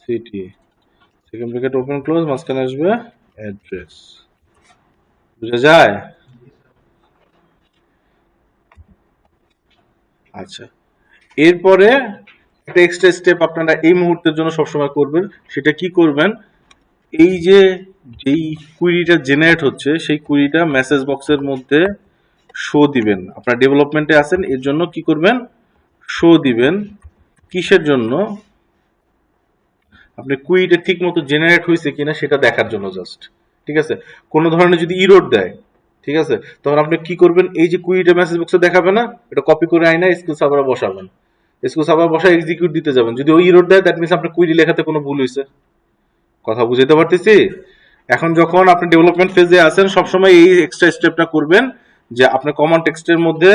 City second bracket open close, মাঝখানে আসবে address. বুঝা যায়? আচ্ছা, এরপরে একটা এক্সট্রা স্টেপ আপনারা এই মুহূর্তের জন্য সবসময় করবেন। সেটা কি করবেন, এই যে যেই কুইরিটা জেনারেট হচ্ছে সেই কুইরিটা মেসেজ বক্সের মধ্যে শো দিবেন। আপনারা ডেভেলপমেন্টে আছেন, এর জন্য কি করবেন, শো দিবেন। কিসের জন্য, আপনি কুইরিটা ঠিক মতো জেনারেট হয়েছে কিনা সেটা দেখার জন্য জাস্ট। ঠিক আছে, কোনো ধরনের যদি ইরোড দেয়, ঠিক আছে, তখন আপনি কি করবেন, এই যে কুইরিটা মেসেজ বক্সে দেখাবে না, এটা কপি করে আইনা এসকিউ সার্ভারে বসাবেন। এসকিউ সার্ভার বসা এক্সিকিউট দিতে যাবেন। যদি ওই ইরোড দেয় দ্যাট মিনস আপনার কুইরি লেখাতে কোনো ভুল হয়েছে। কথা বুঝাতে পারতেছি? এখন যখন আপনি ডেভেলপমেন্ট ফেজে আছেন, সবসময় এই এক্সট্রা স্টেপটা করবেন যে আপনার কমন টেক্সটের মধ্যে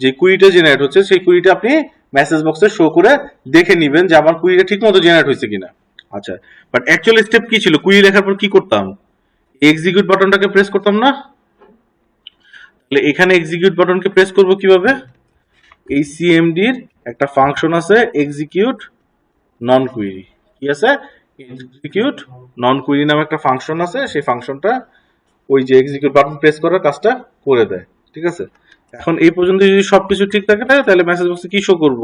যে কুইরিটা জেনারেট হচ্ছে সেই কুইরিটা আপনি মেসেজ বক্সে শো করে দেখে নেবেন যে আমার কুইরিটা ঠিক মতো জেনারেট হয়েছে কিনা। আচ্ছা, বাট অ্যাকচুয়াল স্টেপ কি ছিল, কুইরি লেখার পর কি করতাম, এক্সিকিউট বাটনটাকে প্রেস করতাম না? তাহলে এখানে এক্সিকিউট বাটনকে প্রেস করব কিভাবে, এই সিএমডির একটা ফাংশন আছে এক্সিকিউট নন কুইরি। কি আছে, এক্সিকিউট নন কুইরি নামে একটা ফাংশন আছে, সেই ফাংশনটা ওই যে এক্সিকিউট বাটন প্রেস করার কাজটা করে দেয়। ঠিক আছে, এখন এই পর্যন্ত যদি সবকিছু ঠিক থাকে তাহলে মেসেজ বক্সে কি শো করব,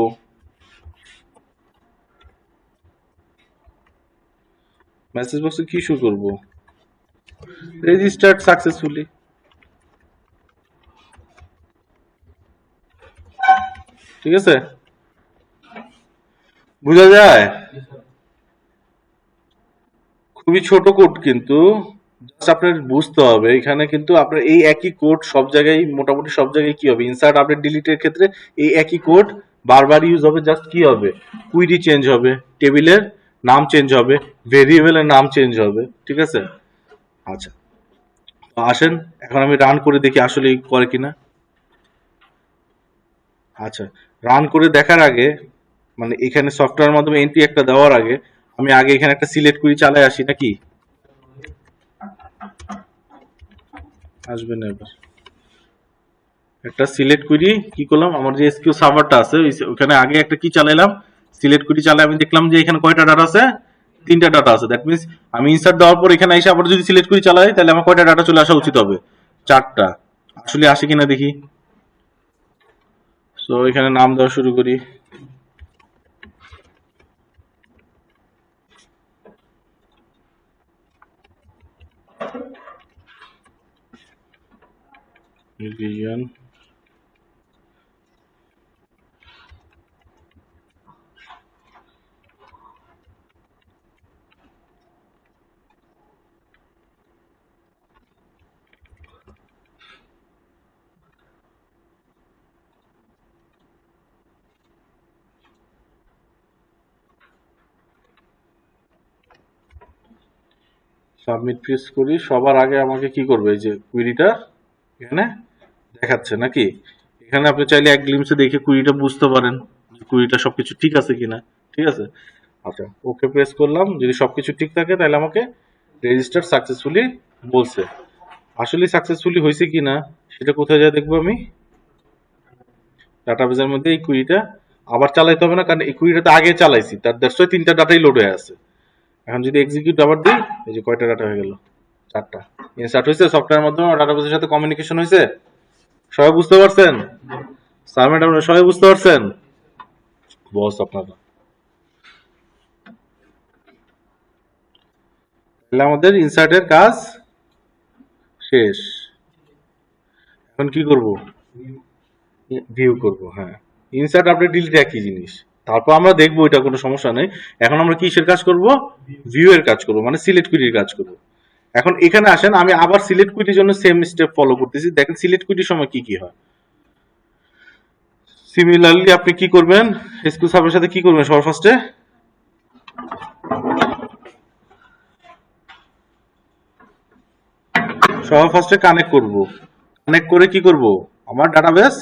মেসেজ বক্সে কি শো করব, রেজিস্টার্ড সাকসেসফুলি। ঠিক আছে, বোঝা যায়? খুবই ছোট কোড, কিন্তু জাস্ট আপনার বুঝতে হবে এখানে কিন্তু আপনার এই একই কোড সব জায়গায়, মোটামুটি সব জায়গায় কি হবে, ইনসার্ট আপডেট ডিলিটের ক্ষেত্রে এই একই কোড বারবার ইউজ হবে। জাস্ট কি হবে, কুইরি চেঞ্জ হবে, টেবিলের নাম চেঞ্জ হবে, ভেরিয়েবলের নাম চেঞ্জ হবে। ঠিক আছে, আচ্ছা আসেন এখন আমি রান করে দেখি আসলে করে কিনা। আচ্ছা, রান করে দেখার আগে, মানে এখানে সফটওয়্যার মাধ্যমে এন্ট্রি একটা দেওয়ার আগে আমি আগে এখানে একটা সিলেক্ট কুইরি চালায় আসি নাকি, আসবে না এবার। একটা সিলেক্ট করি, কি করলাম, আমার যে এসকিউ সার্ভারটা আছে ওখানে আগে একটা কি চালাইলাম, সিলেক্ট করি চালাই, আমি দেখলাম যে এখানে কয়টা ডাটা আছে, 3টা ডাটা আছে। দ্যাট মিনস আমি ইনসার্ট দেওয়ার পর এখানে এসে আবার যদি সিলেক্ট করি চালাই তাহলে আমার কয়টা ডাটা চলে আসা উচিত হবে, 4টা। আসলে আসে কিনা দেখি। সো এখানে নাম দেওয়া শুরু করি, রিজন সাবমিট প্রেস করি। সবার আগে আমাকে কি করবে, এই যে কুইরিটা এখানে দেখাচ্ছে নাকি, এখানে আপনি চাইলে এক গ্লিমসে দেখে কুইরিটা বুঝতে পারেন যে কুইরিটা সবকিছু ঠিক আছে কিনা। ঠিক আছে, আচ্ছা ওকে প্রেস করলাম, যদি সবকিছু ঠিক থাকে তাহলে আমাকে রেজিস্টার সাকসেসফুলি বলছে। আসলে সাকসেসফুলি হয়েছে কিনা সেটা কোথায় যায় দেখবো আমি, ডাটাবেজের মধ্যে এই কুইরিটা আবার চালাইতে হবে না, কারণ এই কুইরিটা তো আগে চালাইছি, তার দ্যাটস ওয়াই 3টা ডাটাই লোড হয়ে আছে। এখন যদি এক্সিকিউট আবার দিই, এই যে কয়টা ডাটা হয়ে গেল, 4টা ইনসার্ট হয়েছে, সফটওয়্যার মাধ্যমে ডাটাবেজের সাথে কমিউনিকেশন হয়েছে। সবাই বুঝতে পারছেন? স্যার ম্যাডাম সবাই বুঝতে পারছেন? বস আপনারা, তাহলে আমাদের ইনসার্টের কাজ শেষ। এখন কি করব, ভিউ করব। হ্যাঁ, ইনসার্ট আপডেট ডিলিট একই জিনিস, তারপর আমরা দেখবো এটা কোনো সমস্যা নেই। এখন আমরা কিসের কাজ করব, ভিউ এর কাজ করব, মানে সিলেক্ট কুইরির কাজ করব। এখন এখানে আসেন, আমি আবার সিলেক্ট কুইরির জন্য সেম স্টেপ ফলো করতেছি। দেখেন সিলেক্ট কুইরির সময় কি কি হয়। সিমিলারলি আপনি কি করবেন, এসকিউ সার্ভের সাথে কি করবেন, সবার ফার্স্টে কানেক্ট করব। কানেক্ট করে কি করব, আমার ডাটাবেস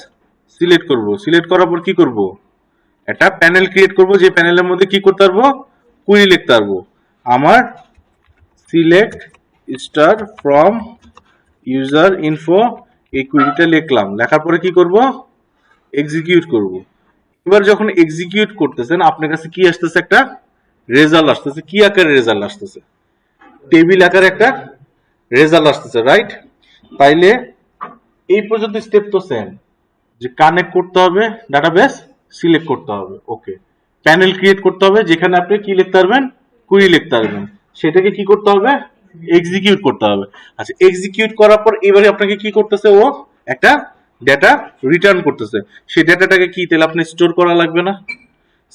সিলেক্ট করব। সিলেক্ট করার পর কি করব, একটা প্যানেল ক্রিয়েট করব, যে প্যানেলের মধ্যে কি করতে পারবো, কুইরি লিখতে পারবো। আমার select star from user info, এই কুইরিটা লিখলাম। লেখার পরে কি করব, এক্সিকিউট করব। এবার যখন এক্সিকিউট করতেছেন আপনার কাছে কি আসতেছে, একটা রেজাল্ট আসতেছে। কি আকারে রেজাল্ট আসতেছে? টেবিল আকারে একটা রেজাল্ট আসতেছে, রাইট? তাইলে এই পর্যন্ত স্টেপ তো সেম, যে কানেক্ট করতে হবে, ডাটাবেস সিলেক্ট করতে হবে, ওকে, প্যানেল ক্রিয়েট করতে হবে যেখানে আপনি কি লিখতে পারবেন, কুইরি লিখতে পারবেন, সেটাকে কি করতে হবে, এক্সিকিউট করতে হবে। আচ্ছা, এক্সিকিউট করার পর এবারে আপনাকে কি করতেছে, ও একটা ডেটা রিটার্ন করতেছে। সেই ডেটাটাকে কি তাহলে আপনি স্টোর করা লাগবে না?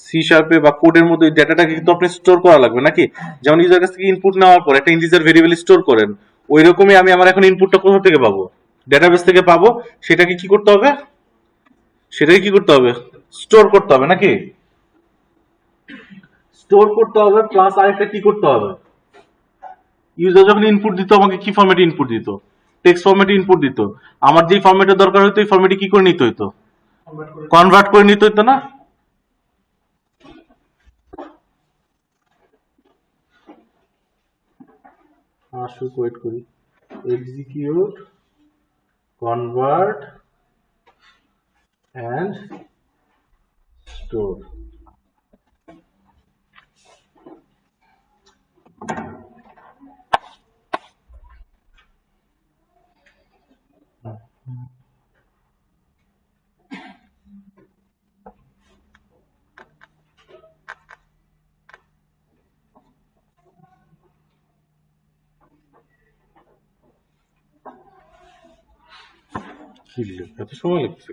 সি শার্পে বা কোডের মধ্যে ওই ডেটাটাকে কিন্তু আপনি স্টোর করা লাগবে নাকি? যেমন ইউজার কাছ থেকে ইনপুট নেওয়ার পর একটা ইন্টিজার ভেরিয়েবল স্টোর করেন, ওই রকমই আমি আমার এখন ইনপুটটা কোথা থেকে পাবো, ডেটাবেস থেকে পাবো। সেটাকে কি করতে হবে, সেটাকে কি করতে হবে, স্টোর করতে হবে নাকি? স্টোর করতে হবে, প্লাস আরেকটা কি করতে হবে, ইউজার যখন ইনপুট দিত আমাকে কি ফরম্যাটে ইনপুট দিত, টেক্সট ফরম্যাটে ইনপুট দিত। আমার যে ফরম্যাটের দরকার হতো এই ফরম্যাটে কি করে নিতে হইতো, কনভার্ট করে নিতে হইতো না? আসুক, ওয়েট করি। Execute, convert and store. কি এত সময় লাগছে?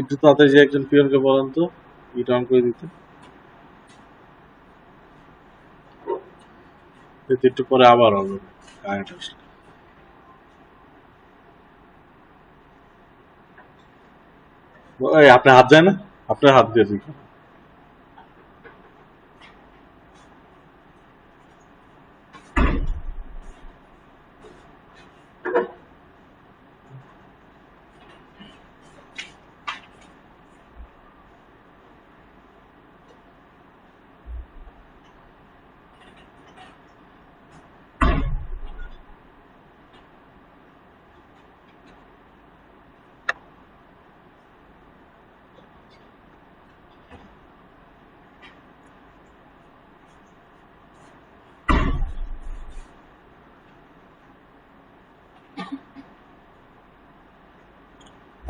একটু তাড়াতাড়ি যে একজন পিয়নকে বলেন তো রিটার্ন করে দিতে, একটু পরে আবার হবে কারেন্ট আসলে। এই আপনার হাত যায় না, আপনার হাত দিয়ে দিন।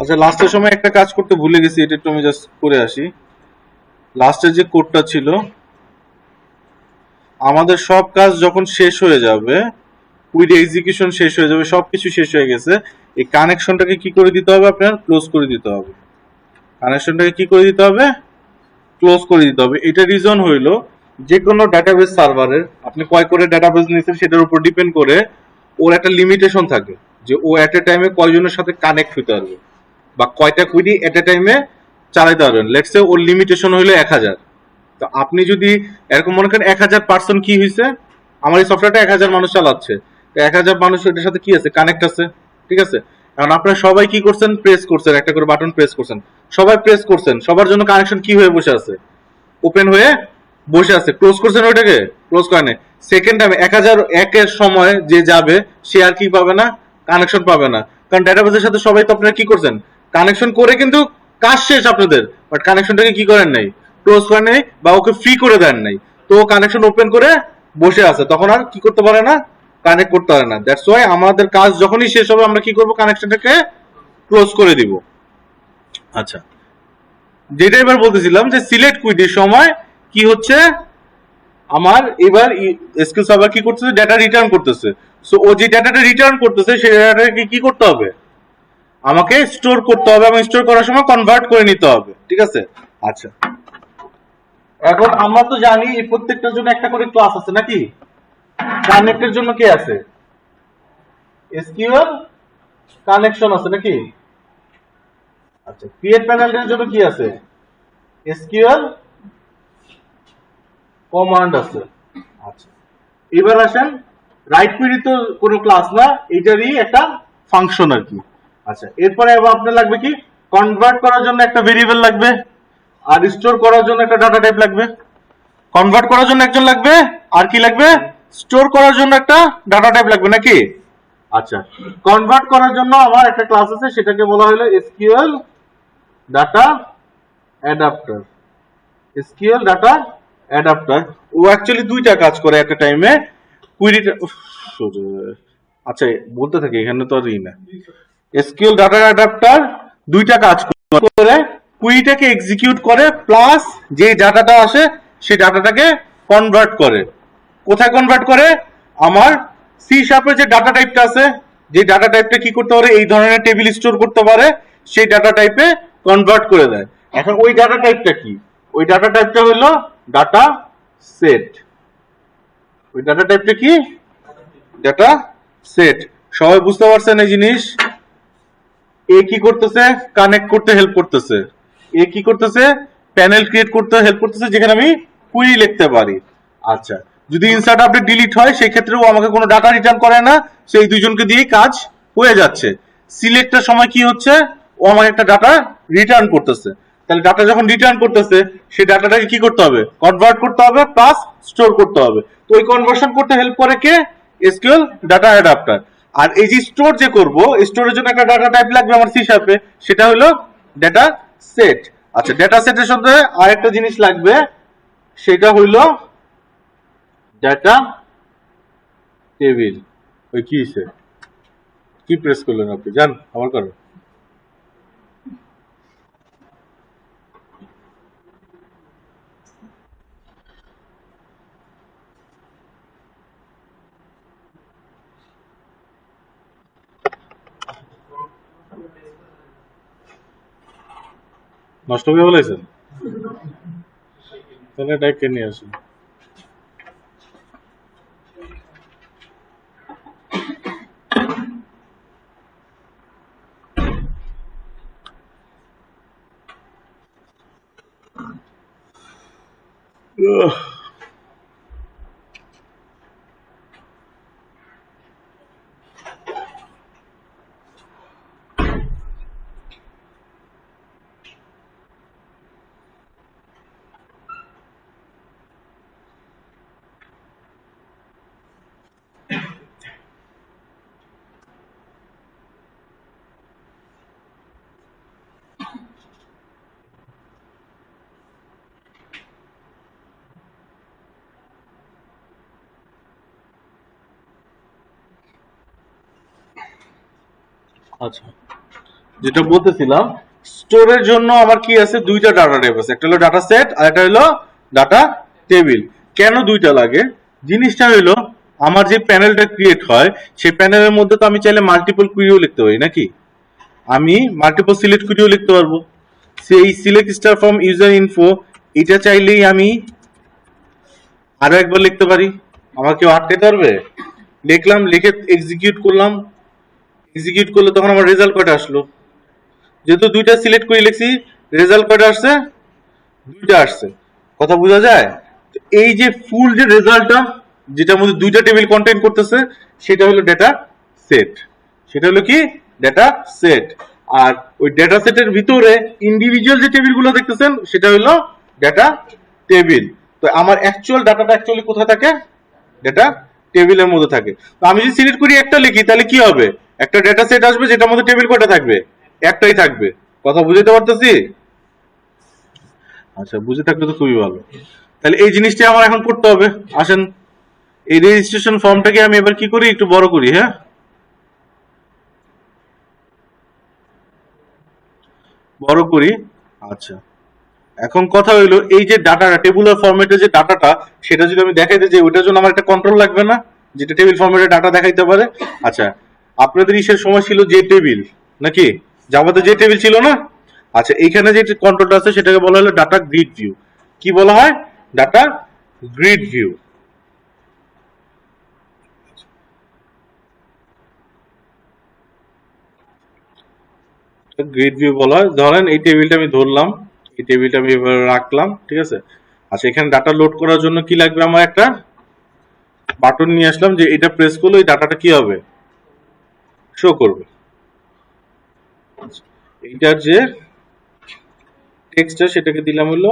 আচ্ছা, লাস্টের সময় একটা কাজ করতে ভুলে গেছি, এটা একটু আমি জাস্ট করে আসি। লাস্টের যে কোডটা ছিল, আমাদের সব কাজ যখন শেষ হয়ে যাবে, উইথ এক্সিকিউশন শেষ হয়ে যাবে, সবকিছু শেষ হয়ে গেছে, এই কানেকশনটাকে কি করে দিতে হবে, আপনার ক্লোজ করে দিতে হবে। কানেকশনটাকে কি করে দিতে হবে, ক্লোজ করে দিতে হবে। এটা রিজন হইলো, যে কোনো ডাটাবেস সার্ভারের আপনি কয় করে ডাটাবেস নিয়েছেন সেটার উপর ডিপেন্ড করে ওর একটা লিমিটেশন থাকে, যে ও এট এ টাইমে কয়জনের সাথে কানেক্ট হইতে পারবে বা কয়টা কুইরি এট এ টাইমে চালাইতে পারবেন। লেটস সে ওর লিমিটেশন হইলো 1000। তো আপনি যদি এরকম মনে করেন 1000 পার্সন কি হয়েছে, আমার এই সফটওয়্যারটা 1000 মানুষ চালাচ্ছে, তো 1000 মানুষ এটার সাথে কি আছে, কানেক্ট আছে, ঠিক আছে? কারণ আপনারা সবাই কি করছেন, প্রেস করছেন, একটা করে বাটন প্রেস করছেন, সবাই প্রেস করছেন, সবার জন্য কানেকশন কি হয়ে বসে আছে, ওপেন হয়ে বসে আছে। ক্লোজ করছেন ওইটাকে, ক্লোজ করে নেই। সেকেন্ড টাইমে 1001-এর সময় যে যাবে সে আর কি পাবে না, কানেকশন পাবে না। কারণ ডেটাবেসের সাথে সবাই তো আপনারা কি করছেন, কানেকশন করে কিন্তু কাজ শেষ আপনাদের, বাট কানেকশনটাকে কি করেন নাই, ক্লোজ করেন নাই বা ওকে ফ্রি করে দেন নাই। তো কানেকশন ওপেন করে বসে আছে, তখন আর কি করতে পারে না, কানেক্ট করতে পারে না। দ্যাটস ওয়াই আমাদের কাজ যখনই শেষ হবে আমরা কি করব, কানেকশনটাকে ক্লোজ করে দিব। আচ্ছা, যেটা এবার বলতেছিলাম যে সিলেক্ট কুইটির সময় কি হচ্ছে, আমার এবার এসকিউএল সার্ভার কি করতেছে, ডেটা রিটার্ন করতেছে। সো ও যে ডাটাটা রিটার্ন করতেছে সেই ডাটাটাকে কি করতে হবে, আমাকে স্টোর করতে হবে, এবং স্টোর করার সময় কনভার্ট করে নিতে হবে, ঠিক আছে? আচ্ছা, এখন আমরা তো জানি এই প্রত্যেকটার জন্য একটা করে ক্লাস আছে নাকি? কানেক্টের জন্য কে আছে, এসকিউএল কানেকশন আছে নাকি? আচ্ছা, ক্রিয়েট প্যানেলের জন্য কি আছে? এসকিউএল কমান্ড আছে। আচ্ছা, এবার আসেন, রাইট কুইরি তো কোনো ক্লাস না, এটারই একটা ফাংশন আর কি। আচ্ছা, এরপরে আবার আপনার লাগবে কি, কনভার্ট করার জন্য একটা ভেরিয়েবল লাগবে, আর স্টোর করার জন্য একটা ডাটা টাইপ লাগবে। কনভার্ট করার জন্য একজন লাগবে, আর কি লাগবে, স্টোর করার জন্য একটা ডাটা টাইপ লাগবে নাকি? আচ্ছা, কনভার্ট করার জন্য আমার একটা ক্লাস আছে, সেটাকে বলা হলো SQL data adapter. SQL data adapter, ও অ্যাকচুয়ালি দুইটা কাজ করে একটা টাইমে। কুইরিটা, আচ্ছা বলতে থাকি, এখানে তো আর না। এসকিউএল ডাটা অ্যাডাপ্টার দুইটা কাজ করে, কুইরিটাকে এক্সিকিউট করে, প্লাস যে ডাটাটা আসে সেই ডাটাটাকে কনভার্ট করে। কোথায় কনভার্ট করে? আমার সি শার্পের যে ডাটা টাইপটা আছে, যে ডাটা টাইপটা কি করতে পারে, এই ধরনের টেবিল স্টোর করতে পারে, সেই ডাটা টাইপে কনভার্ট করে দেয়। এখন ওই ডাটা টাইপটা কি? ওই ডাটা টাইপটা হলো ডাটা সেট। ওই ডাটা টাইপটা কি? Data set. সবাই বুঝতে পারছেন এই জিনিস? এ কি করতেছে? কানেক্ট করতে হেল্প করতেছে। এ কি করতেছে? প্যানেল ক্রিয়েট করতে হেল্প করতেছে, যেখানে আমি কুইরি লিখতে পারি। আচ্ছা, যদি ইনসার্ট আপডেট ডিলিট হয় সেই ক্ষেত্রেও আমাকে কোনো ডাটা রিটার্ন করে না, সেই দুইজনকে দিয়েই কাজ হয়ে যাচ্ছে। সিলেক্টের সময় কি হচ্ছে, ও আমাকে একটা ডাটা রিটার্ন করতেছে। তাহলে ডাটা যখন রিটার্ন করতেছে, সেই ডাটাটাকে কি করতে হবে? কনভার্ট করতে হবে, প্লাস স্টোর করতে হবে। তো ওই কনভার্সন করতে হেল্প করে কে? SQL data adapter. আর এই যে স্টোর যে করব, স্টোরের জন্য একটা ডাটা টাইপ লাগবে আমার সি শার্পে, সেটা হলো ডাটা সেট। আচ্ছা, ডাটা সেটের সাথে আরেকটা জিনিস লাগবে, সেটা হইলো ডাটা টেবিল। ওই কি হইছে? কি প্রেস করলেন আপনি? যান, আমার করো। নষ্ট করে বলেছেন? তাহলে ডাইরেক্ট নিয়ে আসুন। আচ্ছা, যেটা বলতেছিলাম, স্টোরের জন্য আমার কি আছে, দুইটা ডাটা টাইপ আছে, একটা হলো ডাটা সেট আর একটা হলো ডাটা টেবিল। কেন দুইটা লাগে? জিনিসটা হলো, আমার যে প্যানেলটা ক্রিয়েট হয়, সেই প্যানেলের মধ্যে তো আমি চাইলে মাল্টিপল কুইরিও লিখতে পারি নাকি? আমি মাল্টিপল সিলেক্ট কুইরিও লিখতে পারবো। সেই select star from user info, এটা চাইলেই আমি আরো একবার লিখতে পারি। আমার কেউ আটকাতে পারবে? লিখলাম, লিখে এক্সিকিউট করলাম। এক্সিকিউট করলে তখন আমার রেজাল্ট কয়টা আসলো? যেহেতু দুইটা সিলেক্ট করে লিখছি, রেজাল্ট কয়টা আসছে? দুইটা আসছে। কথা বোঝা যায়? এই যে ফুল যে রেজাল্টটা, যেটার মধ্যে দুইটা টেবিল কন্টেইন করতেছে, সেটা হলো ডেটা সেট। সেটা হলো কি? Data set. আর ওই ডেটা সেটের ভিতরে ইন্ডিভিজুয়াল যে টেবিলগুলো দেখতেছেন, সেটা হলো ডেটা টেবিল। তো আমার অ্যাকচুয়াল ডাটাটা অ্যাকচুয়ালি কোথায় থাকে? ডেটা টেবিলের মধ্যে থাকে। তো আমি যদি সিলেক্ট করি একটা লিখি, তাহলে কি হবে? একটা ডেটা সেট আসবে, যেটার মধ্যে টেবিল কয়টা থাকবে? একটাই থাকবে। কথা বুঝতে পারতেছি? আচ্ছা, বুঝে থাকলে তো খুবই ভালো। তাহলে এই জিনিসটা আমার এখন করতে হবে। আসেন, এই রেজিস্ট্রেশন ফর্মটাকে আমি এবার কি করি, একটু বড় করি। হ্যাঁ, বড় করি। আচ্ছা, এখন কথা হইলো, এই যে ডাটাটা টেবুলার ফরম্যাটে যে ডাটাটা, সেটা যদি আমি দেখাইতে চাই, ওইটার জন্য আমার একটা কন্ট্রোল লাগবে না, যেটা টেবিল ফরম্যাটে ডাটা দেখাইতে পারে? আচ্ছা, আপনাদের ইসের সময় ছিল যে টেবিল নাকি? জাভাতে যে টেবিল ছিল না? আচ্ছা, এইখানে যে কন্ট্রোলটা আছে, সেটাকে বলা হলো ডাটা গ্রিড ভিউ। কি বলা হয়? Data grid view. Grid view বলা হয়। ধরেন এই টেবিলটা আমি ধরলাম, এই টেবিলটা আমি এভাবে রাখলাম, ঠিক আছে। আচ্ছা, এখানে ডাটা লোড করার জন্য কি লাগবে, আমার একটা বাটন নিয়ে আসলাম, যে এটা প্রেস করলে এই ডাটাটা কি হবে, শো করবে। এইটার যে টেক্সটটা সেটাকে দিলাম হলো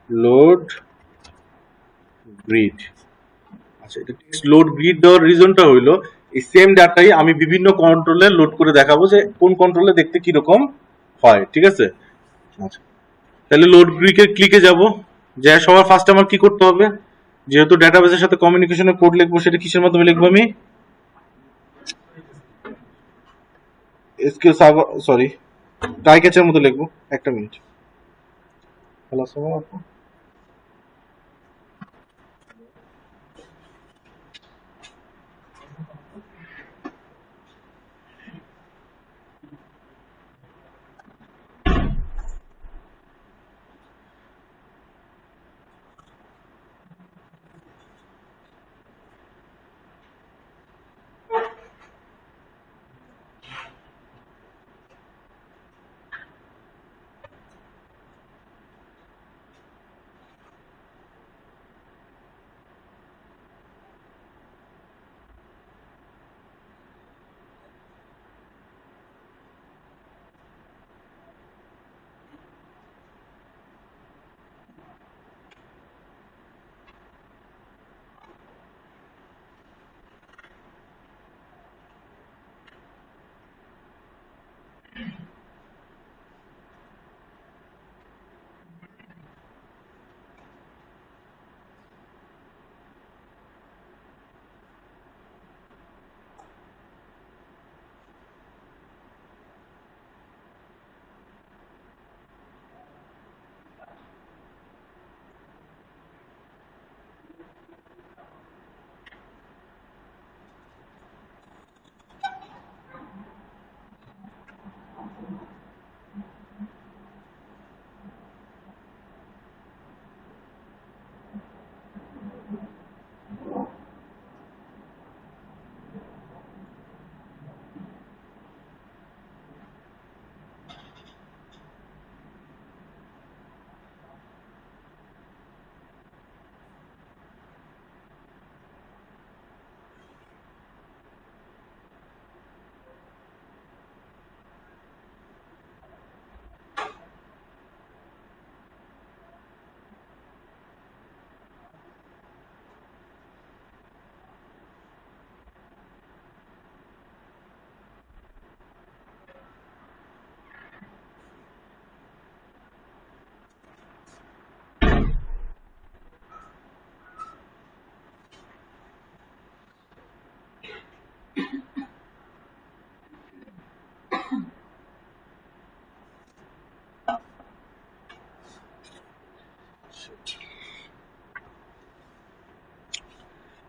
লোড গ্রিড। আচ্ছা, এটা টেক্সট লোড গ্রিড দেওয়ার রিজনটা হইলো এই সেম ডাটাই আমি বিভিন্ন কন্ট্রোলে লোড করে দেখাবো যে কোন কন্ট্রোলে দেখতে কিরকম হয়, ঠিক আছে। আচ্ছা, তাহলে লোড গ্রিডে ক্লিকে যাব, যে সবার ফার্স্ট আমার কি করতে হবে, যেহেতু ডেটাবেসের সাথে কমিউনিকেশনের কোড লিখবো, সেটা কিসের মাধ্যমে লিখবো, আমি এসকিউ সার্ভার, সরি, ট্রাই ক্যাচের মধ্যে লিখবো। একটা মিনিট। হ্যালো, আসসালামু আলাইকুম।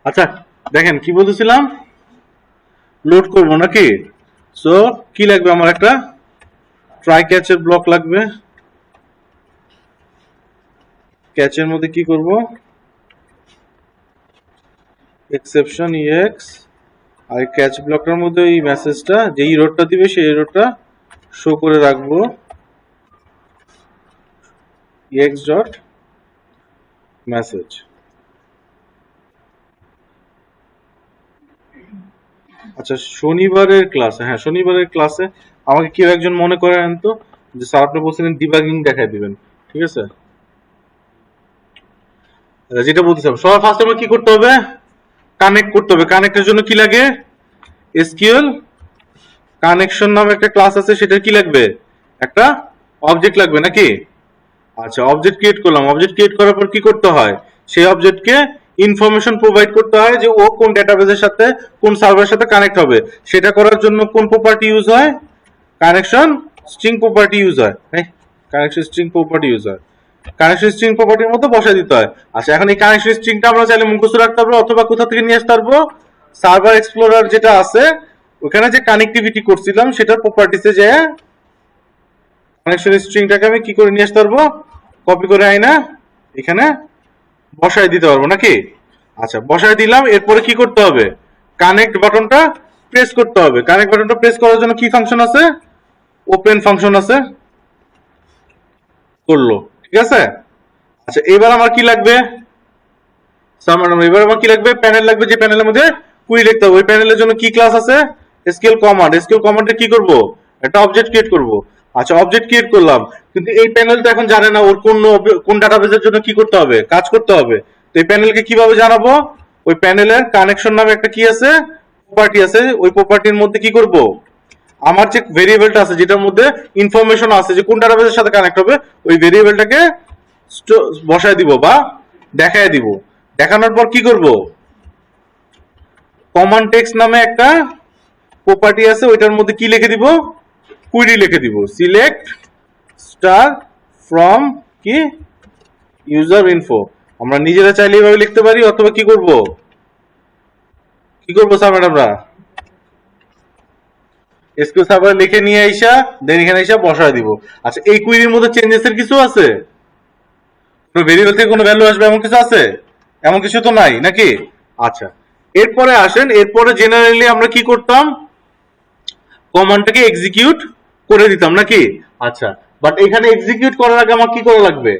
আচ্ছা, দেখেন কি বলতেছিলাম, লোড করবো নাকি। সো কি লাগবে, আমার একটা ট্রাই ক্যাচের ব্লক লাগবে। ক্যাচের মধ্যে কি করব, এক্সেপশন ইএক্স, আর ক্যাচ ব্লকটার মধ্যে এই মেসেজটা, যে এররটা দিবে সেই এররটা শো করে রাখবো, ইএক্স ডট মেসেজ। আচ্ছা, শনিবারের ক্লাসে, হ্যাঁ শনিবারের ক্লাসে আমাকে কেউ একজন মনে করেন তো, যে স্যার আপনি বলছিলেন ডিবাগিং দেখাই দিবেন, ঠিক আছে। যেটা বলতেছিলাম, সবার ফার্স্ট আমার কি করতে হবে, কানেক্ট করতে হবে। কানেক্টের জন্য কি লাগে, এসকিউএল কানেকশন নামে একটা ক্লাস আছে, সেটা কি লাগবে, একটা অবজেক্ট লাগবে নাকি। আচ্ছা, অবজেক্ট ক্রিয়েট করলাম। অবজেক্ট ক্রিয়েট করার পর কি করতে হয়, সেই অবজেক্টকে ইনফরমেশন প্রোভাইড করতে হয়, যে ও কোন ডেটাবেসের সাথে, কোন সার্ভারের সাথে কানেক্ট হবে। সেটা করার জন্য কোন প্রপার্টি ইউজ হয়, কানেকশন স্ট্রিং প্রপার্টি ইউজ হয়। কানেকশন স্ট্রিং প্রপার্টি ইউজ হয়, কানেকশন স্ট্রিং প্রপার্টির মধ্যে বসায় দিতে হয়। আচ্ছা, এখন এই কানেকশন স্ট্রিংটা আমরা চাইলে মুখস্থ রাখতে পারবো, অথবা কোথা থেকে নিয়ে আসতে পারবো, সার্ভার এক্সপ্লোরার যেটা আছে ওখানে যে কানেক্টিভিটি করছিলাম সেটার প্রপার্টিসে যে কানেকশন স্ট্রিংটাকে আমি কি করে নিয়ে আসতে পারবো, কপি করে আইনা এখানে বসায় দিতে পারবো নাকি। আচ্ছা, বসায় দিলাম। এরপরে কি করতে হবে, কানেক্ট বাটনটা প্রেস করতে হবে। কানেক্ট বাটনটা প্রেস করার জন্য কি ফাংশন আছে, ওপেন ফাংশন আছে, করলো, ঠিক আছে। আচ্ছা এবার আমার কি লাগবে, এবার আমার কি লাগবে, প্যানেল লাগবে, যে প্যানেলের মধ্যে কুইরি লিখতে হবে। ওই প্যানেলের জন্য কি ক্লাস আছে, এসকিউএল কমান্ড। এসকিউএল কমান্ডে কি করব, একটা অবজেক্ট ক্রিয়েট করব। আচ্ছা অবজেক্ট ক্রিয়েট করলাম, কিন্তু এই প্যানেল তো এখন জানে না ওর কোন ডাটাবেসের জন্য কি করতে হবে, কাজ করতে হবে। তো এই প্যানেলকে কিভাবে জানাবো, ওই প্যানেলের কানেকশন নামে একটা কি আছে, প্রপার্টি আছে। ওই প্রপার্টির মধ্যে কি করব, আমার যে ভেরিয়েবলটা আছে যেটার মধ্যে ইনফরমেশন আছে যে কোন ডাটাবেসের সাথে কানেক্ট হবে, ওই ভেরিয়েবলটাকে বসায় দিব বা দেখায় দিব। দেখানোর পর কি করব, কমান্ড টেক্সট নামে একটা প্রপার্টি আছে, ওইটার মধ্যে কি লিখে দিব, কুইরি লিখে দিব। সিলেক্ট স্টার ফ্রম কি ইউজার ইনফো। আমরা নিজেরা চাইলে এইভাবে লিখতে পারি, অথবা কি করব স্যার ম্যাডামরা এসকিউএল সার্ভার লিখে নিয়ে আইসা দেন এখানে আইসা বসায় দিব। আচ্ছা এই কুইরির মধ্যে চেঞ্জেস এর কিছু আছে, কোনো ভেরিয়েবল থেকে কোনো ভ্যালু আসবে এমন কিছু আছে, এমন কিছু তো নাই নাকি। আচ্ছা এরপরে আসেন, এরপরে জেনারেলি আমরা কি করতাম, কমান্ডটাকে এক্সিকিউট করে দিতাম নাকি। আচ্ছা বাট এখানে এক্সিকিউট করার আগে আমার কি করা লাগবে,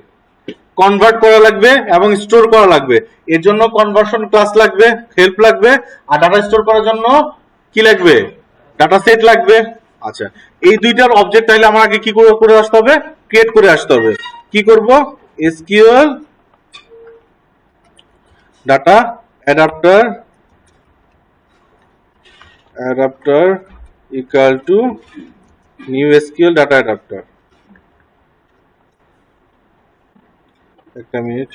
কনভার্ট করা লাগবে এবং স্টোর করা লাগবে। এর জন্য কনভার্সন ক্লাস লাগবে, হেল্প লাগবে, আর ডাটা স্টোর করার জন্য কি লাগবে, ডাটা সেট লাগবে। আচ্ছা এই দুইটার অবজেক্ট তাহলে আমার আগে কি করে আসতে হবে, ক্রিয়েট করে আসতে হবে। কি করব, SQL data adapter equal to new SQL data adapter. একটা মিনিট,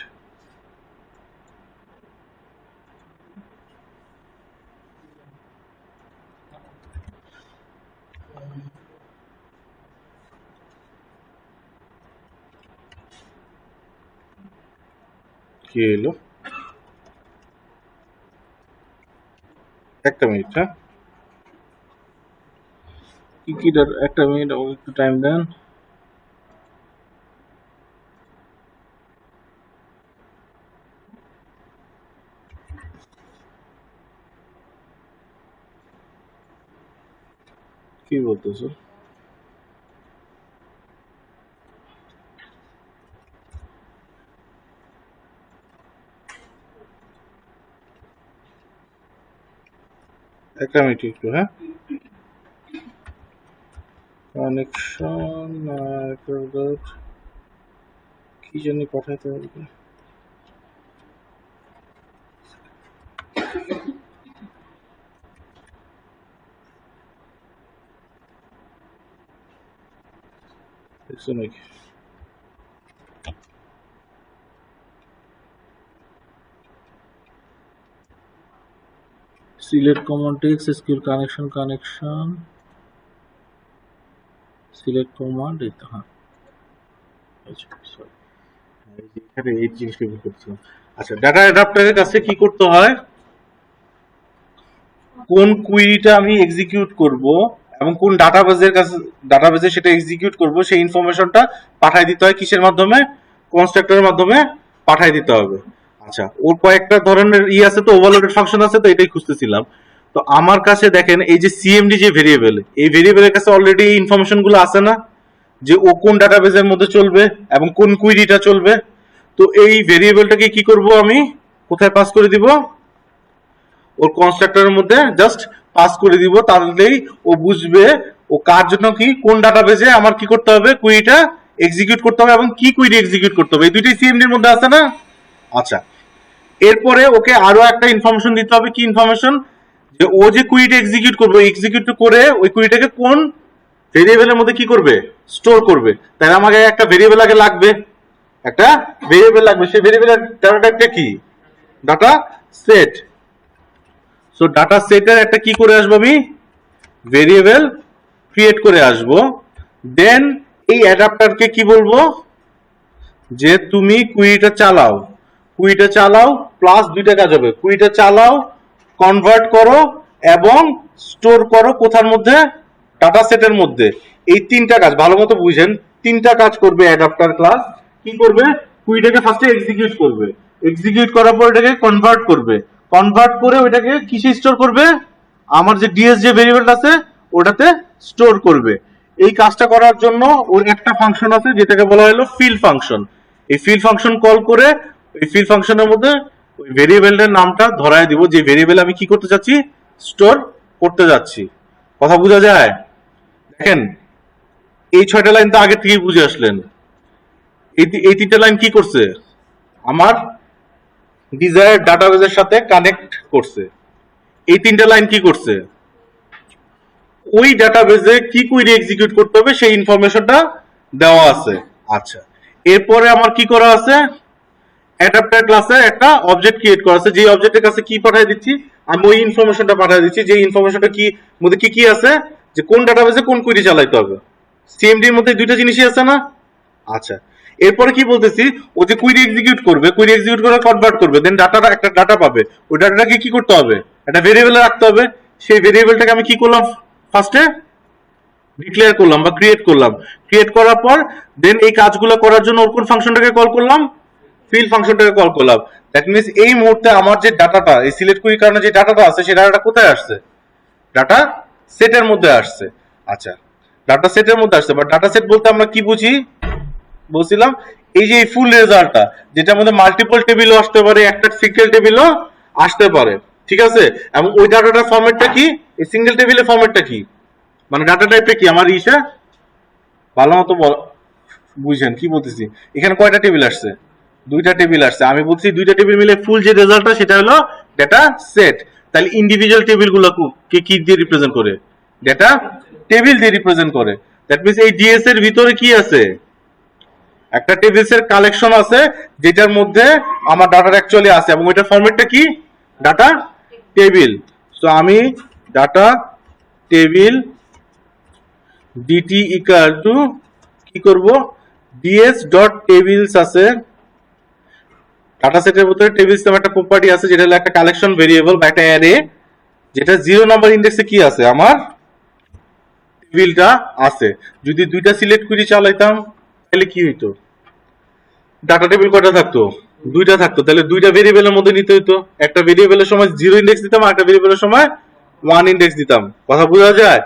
কি এলো, একটা মিনিট, হ্যাঁ কি একটা মিনিট, একটু টাইম দেন। কি বলতেছো, একটা মিনিট একটু, হ্যাঁ কানেকশন কি জানি পাঠাতে হবে। দেখছো নাকি, select command text SQL connection select command, এই তো, হ্যাঁ এখানে এই জিনিসটা কি করছিলাম। আচ্ছা ডাটা অ্যাডাপ্টারের কাছে কি করতে হয়, কোন কুইরিটা আমি এক্সিকিউট করব এবং কোন ডাটাবেজে সেটা এক্সিকিউট করব, সেই ইনফরমেশনটা পাঠাই দিতে হয় কিসের মাধ্যমে, কনস্ট্রাক্টরের মাধ্যমে পাঠাই দিতে হবে। আচ্ছা ওর কয়েকটা ধরনের আছে, তো ওভারলোডেড ফাংশন আছে, তো এটাই খুঁজতেছিলাম। তো আমার কাছে দেখেন এই যে সিএমডি যে ভেরিয়েবল, এই ভেরিয়েবলের কাছে অলরেডি এই ইনফরমেশন গুলো আছে না, যে ও কোন ডাটাবেজের মধ্যে চলবে এবং কোন কুইরিটা চলবে। তো এই ভেরিয়েবলটাকে কি করব, আমি কোথায় পাস করে দিব, ওর কনস্ট্রাক্টরের মধ্যে জাস্ট পাস করে দিব, তাহলেই ও বুঝবে ও কার জন্য কি কোন ডাটাবেজে আমার কি করতে হবে, কুইরিটা এক্সিকিউট করতে হবে এবং কি কুইরি এক্সিকিউট করতে হবে। এই দুইটাই সিএমডি এর মধ্যে আছে না। আচ্ছা এরপরে ওকে আরো একটা ইনফরমেশন দিতে হবে, কি ইনফরমেশন, যে ও যে কুইরিটা এক্সিকিউট করবে, এক্সিকিউট করে ওই কুইরিটাকে কোন ভেরিয়েবলের মধ্যে কি করবে, স্টোর করবে। তাই আমাকে একটা ভেরিয়েবল আগে লাগবে, একটা ভেরিয়েবল লাগবে, সেই ভেরিয়েবলের ডাটা টাইপটা কি, ডাটা সেট। সো ডাটা সেটের একটা কি করে আসবো, আমি ভেরিয়েবল ক্রিয়েট করে আসব। দেন এই অ্যাডাপ্টারকে কি বলবো, যে তুমি কুইরিটা চালাও প্লাস দুইটা কাজ হবে, কুইরিটা চালাও, কনভার্ট করো এবং স্টোর করো কোথার মধ্যে, ডাটা সেটের মধ্যে। এই তিনটা কাজ ভালো মতো বুঝেন, তিনটা কাজ করবে অ্যাডাপ্টার ক্লাস। কি করবে, কুইরিটাকে ফার্স্টে এক্সিকিউট করবে, এক্সিকিউট করার পর এটাকে কনভার্ট করবে, কনভার্ট করে ওইটাকে কিসে স্টোর করবে, আমার যে ডিএস যে ভেরিয়েবল আছে ওটাতে স্টোর করবে। এই কাজটা করার জন্য ওর একটা ফাংশন আছে যেটাকে বলা হলো ফিল ফাংশন। এই ফিল ফাংশন কল করে এই ফিল ফাংশনের মধ্যে ওই ভেরিয়েবলের নামটা ধরায় দিব, যে ভেরিয়েবল আমি কি করতে যাচ্ছি, স্টোর করতে যাচ্ছি। কথা বোঝা যায়? দেখেন এই 6টা লাইন তো আগে থেকেই বুঝে আসলেন। এই 3টা লাইন কি করছে, আমার ডিজায়ার ডাটাবেজের সাথে কানেক্ট করছে। এই 3টা লাইন কি করছে, ওই ডাটাবেজে কি কুইরি এক্সিকিউট করতে হবে সেই ইনফরমেশনটা দেওয়া আছে। আচ্ছা, এরপরে আমার কি করা আছে, অ্যাডাপ্টার ক্লাসে একটা অবজেক্ট ক্রিয়েট করা আছে, যে অবজেক্টের কাছে কি পাঠিয়ে দিচ্ছি, আমি ওই ইনফরমেশনটা পাঠিয়ে দিচ্ছি, যে ইনফরমেশনটা কি মধ্যে কি কি আছে, যে কোন ডাটাবেজে কোন কুইরি চালাইতে হবে। সিএমডি এর মধ্যে দুইটা জিনিসই আছে না? আচ্ছা, এরপরে কি বলতেছি, ও যে কুইরি এক্সিকিউট করবে, কুইরি এক্সিকিউট করে কনভার্ট করবে, দেন ডাটাটা একটা ডাটা পাবে, ওই ডাটাটাকে কি করতে হবে, একটা ভেরিয়েবলে রাখতে হবে। সেই ভেরিয়েবলটাকে আমি কি করলাম, ফার্স্টে ডিক্লেয়ার করলাম বা ক্রিয়েট করলাম। ক্রিয়েট করার পর দেন এই কাজগুলো করার জন্য ওর কোন ফাংশনটাকে কল করলাম, ফিল ফাংশনটাকে কল করলাম। দ্যাট মিনস এই মুহূর্তে আমার যে ডাটাটা, এই সিলেক্ট কুইরির কারণে যে ডাটাটা আছে, সেই ডাটাটা কোথায় আসছে, ডাটা সেটের মধ্যে আসছে। আচ্ছা, ডাটা সেটের মধ্যে আসছে, বাট ডাটা সেট বলতে আমরা কি বুঝি, বলছিলাম এই যে ফুল রেজাল্টটা, যেটার মধ্যে মাল্টিপল টেবিলও আসতে পারে, একটা সিঙ্গেল টেবিলও আসতে পারে, ঠিক আছে। এবং ওই ডাটাটার ফরম্যাটটা কি, এই সিঙ্গেল টেবিলের ফরম্যাটটা কি, মানে ডাটা টাইপটা কি আমার ইসে ভালো মতো বুঝছেন কি বলতেছি। এখানে কয়টা টেবিল আসছে, 2টা টেবিল আসছে। আমি বলছি 2টা টেবিল মিলে ফুল যে রেজাল্টটা সেটা হলো ডেটা সেট। তাহলে ইন্ডিভিজুয়াল টেবিল গুলো কি দিয়ে রিপ্রেজেন্ট করে, ডেটা টেবিল দিয়ে রিপ্রেজেন্ট করে। দ্যাট মিনস এই ডিএস এর ভিতরে কি আছে, একটা টেবিলস এর কালেকশন আছে, যেটার মধ্যে আমার ডাটা অ্যাকচুয়ালি আছে, এবং ওইটার ফরম্যাটটা কি, ডাটা টেবিল। সো আমি data table DT equal to কি করব, ডিএস ডট টেবিলস আছে, ডাটা সেটের ভিতরে টেবিলস নামে একটা প্রপার্টি আছে, যেটা হলো একটা কালেকশন ভেরিয়েবল বা একটা অ্যারে, যেটা 0 নাম্বার ইন্ডেক্সে কি আছে, আমার টেবিলটা আছে। যদি 2টা সিলেক্ট করে চালাইতাম তাহলে কি হইতো, ডাটা টেবিল কয়টা থাকতো, 2টা থাকতো। তাহলে 2টা ভেরিয়েবলের মধ্যে নিতে হইতো, একটা ভেরিয়েবলের সময় 0 ইন্ডেক্স দিতাম, আর একটা ভেরিয়েবলের সময় 1 ইন্ডেক্স দিতাম। কথা বোঝা যায়?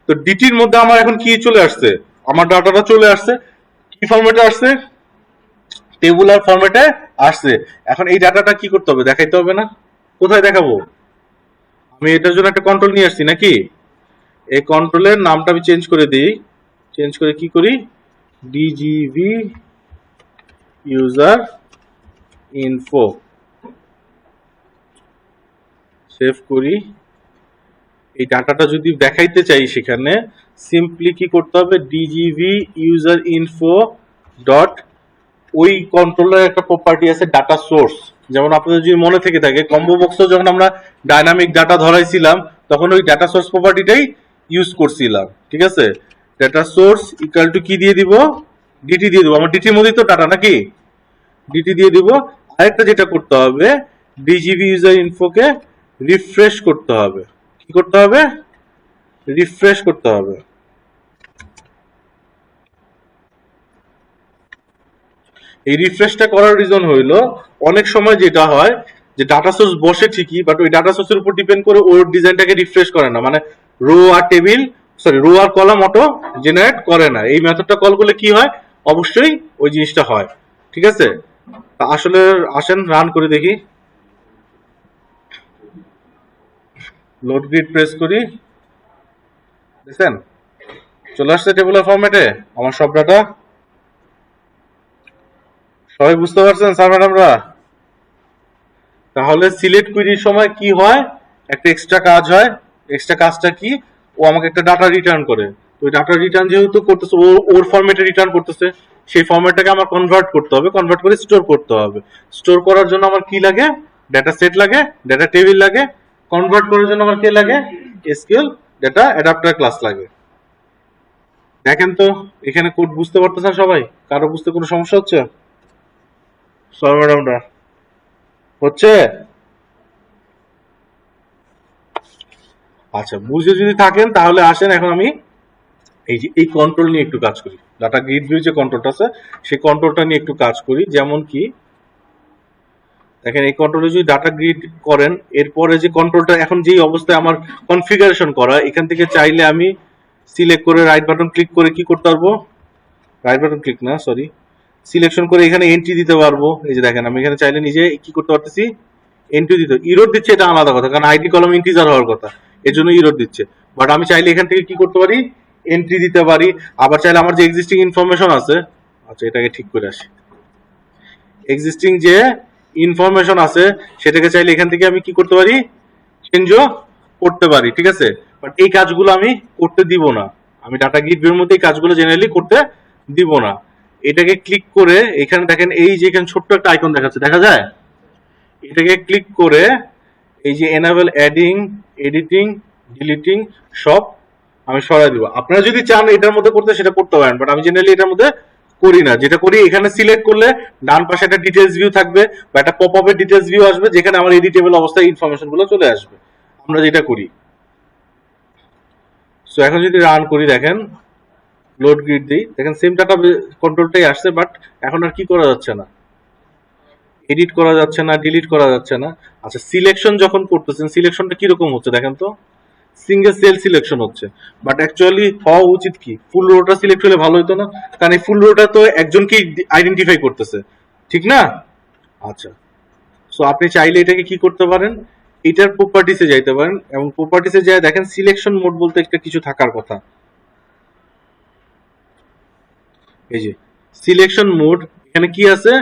তো ডিটির মধ্যে আমার এখন কি চলে আসছে, আমার ডাটাটা চলে আসছে, কি ফরম্যাটে আসছে, টেবুলার ফরম্যাটে আসছে। এখন এই ডাটাটা কি করতে হবে, দেখাইতে হবে না? কোথায় দেখাবো, আমি এটার জন্য একটা কন্ট্রোল নিয়ে আসছি নাকি, এই কন্ট্রোলের নামটা আমি চেঞ্জ করে দিই, চেঞ্জ করে কি করি, ডিজিভি ইউজার ইনফো সেভ করি। এই ডাটাটা যদি দেখাইতে চাই সেখানে সিম্পলি কি করতে হবে, ডিজিভি ইউজার ইনফো ডট, ওই কন্ট্রোলের একটা প্রপার্টি আছে ডাটা সোর্স। যেমন আপনাদের যদি মনে থেকে থাকে, কম্বো বক্সে যখন আমরা ডাইনামিক ডাটা ধরাইছিলাম তখন ওই ডাটা সোর্স প্রপার্টিটাই ইউজ করছিলাম, ঠিক আছে। ডাটা সোর্স ইকুয়াল টু কি দিয়ে দিব, ডিটি দিয়ে দিব, আমার ডিটির মধ্যেই তো ডাটা নাকি, ডিটি দিয়ে দিব। আরেকটা যেটা করতে হবে, ডিজিভি ইউজার ইনফোকে রিফ্রেশ করতে হবে। কি করতে হবে, রিফ্রেশ করতে হবে। এই রিফ্রেশটা করার রিজন হইলো, অনেক সময় যেটা হয় যে ডাটা সোর্স বসে ঠিকই, বাট ওই ডাটা সোর্সের উপর ডিপেন্ড করে ওর ডিজাইনটাকে রিফ্রেশ করে না, মানে রো আর টেবিল, সরি রো আর কলাম অটো জেনারেট করে না। এই মেথডটা কল করলে কি হয়, অবশ্যই ওই জিনিসটা হয়, ঠিক আছে। আসলে আসেন রান করে দেখি, লোড গ্রিড প্রেস করি, দেখছেন চলে আসছে টেবুলার ফরম্যাটে আমার সব ডাটা। সবাই বুঝতে পারছেন স্যার ম্যাডামরা? তাহলে সিলেক্ট কুইরির সময় কি হয়, একটা এক্সট্রা কাজ হয়। এক্সট্রা কাজটা কি, ও আমাকে একটা ডাটা রিটার্ন করে। তো ওই ডাটা রিটার্ন যেহেতু করতেছে, ওর ফরম্যাটে রিটার্ন করতেছে, সেই ফরম্যাটটাকে আমার কনভার্ট করতে হবে, কনভার্ট করে স্টোর করতে হবে। স্টোর করার জন্য আমার কি লাগে, ডাটা সেট লাগে, ডাটা টেবিল লাগে। কনভার্ট করার জন্য আমার কি লাগে, এসকিউএল ডাটা অ্যাডাপ্টার ক্লাস লাগে। দেখেন তো এখানে কোড বুঝতে পারতেছেন সবাই, কারো বুঝতে কোনো সমস্যা হচ্ছে, স্যার ম্যাডামরা হচ্ছে? আচ্ছা, বুঝে যদি থাকেন তাহলে আসেন এখন আমি এই যে এই কন্ট্রোল নিয়ে একটু কাজ করি, ডাটা গ্রিড ভিউ যে কন্ট্রোলটা আছে সেই কন্ট্রোলটা নিয়ে একটু কাজ করি। যেমন কি দেখেন, এই কন্ট্রোলে যদি ডাটা গ্রিড করেন, এরপরে যে কন্ট্রোলটা এখন যেই অবস্থায় আমার কনফিগারেশন করা, এখান থেকে চাইলে আমি সিলেক্ট করে রাইট বাটন ক্লিক করে কি করতে পারবো, রাইট বাটন ক্লিক না সরি, সিলেকশন করে এখানে এন্ট্রি দিতে পারবো। এই যে দেখেন আমি এখানে চাইলে নিজে কি করতে পারতেছি, এন্ট্রি দিতে। ইরোড দিচ্ছে এটা আলাদা কথা, কারণ আইডি কলম ইন্টিজার হওয়ার কথা, এর জন্য ইরোড দিচ্ছে। বাট আমি চাইলে এখান থেকে কি করতে পারি, এন্ট্রি দিতে পারি। আবার চাইলে আমার যে এক্সিস্টিং ইনফরমেশন আছে, আচ্ছা এটাকে ঠিক করে আসি, এক্সিস্টিং যে ইনফরমেশন আছে সেটাকে চাইলে এখান থেকে আমি কি করতে পারি, চেঞ্জও করতে পারি। ঠিক আছে, বাট এই কাজগুলো আমি করতে দিব না, আমি ডাটা গিট ভিউর মধ্যে এই কাজগুলো জেনারেলি করতে দিব না। এটাকে ক্লিক করে এখানে দেখেন এই যে এখানে ছোট্ট একটা আইকন দেখাচ্ছে, দেখা যায়, এটাকে ক্লিক করে এই যে এনাবেল অ্যাডিং, এডিটিং, ডিলিটিং সব আমি সরাই দিব। আপনারা যদি চান এটার মধ্যে করতে সেটা করতে পারেন, বাট আমি জেনারেলি এটার মধ্যে করি না। যেটা করি এখানে সিলেক্ট করলে ডান পাশে একটা ডিটেলস ভিউ থাকবে বা একটা পপ আপের ডিটেলস ভিউ আসবে, যেখানে আমার এডিটেবল অবস্থায় ইনফরমেশন গুলো চলে আসবে। আমরা যেটা করি, সো এখন যদি রান করি দেখেন, লোড গ্রিড দিই, দেখেন সেম ডাটা কন্ট্রোলটাই আসছে, বাট এখন আর কি করা যাচ্ছে না, এডিট করা যাচ্ছে না, ডিলিট করা যাচ্ছে না। আচ্ছা সিলেকশন যখন করতেছেন, সিলেকশনটা কিরকম হচ্ছে দেখেন তো, সিঙ্গেল সেল সিলেকশন হচ্ছে, বাট অ্যাকচুয়ালি হওয়া উচিত কি ফুল রোটা সিলেক্ট হলে ভালো হতো না, কারণ এই ফুল রোটা তো একজনকেই আইডেন্টিফাই করতেছে, ঠিক না? আচ্ছা, সো আপনি চাইলে এটাকে কি করতে পারেন, এটার প্রপার্টিসে যাইতে পারেন, এবং প্রপার্টিসে যায় দেখেন সিলেকশন মোড বলতে একটা কিছু থাকার কথা। এই যে সিলেকশন মোড, এখানে কি আছে,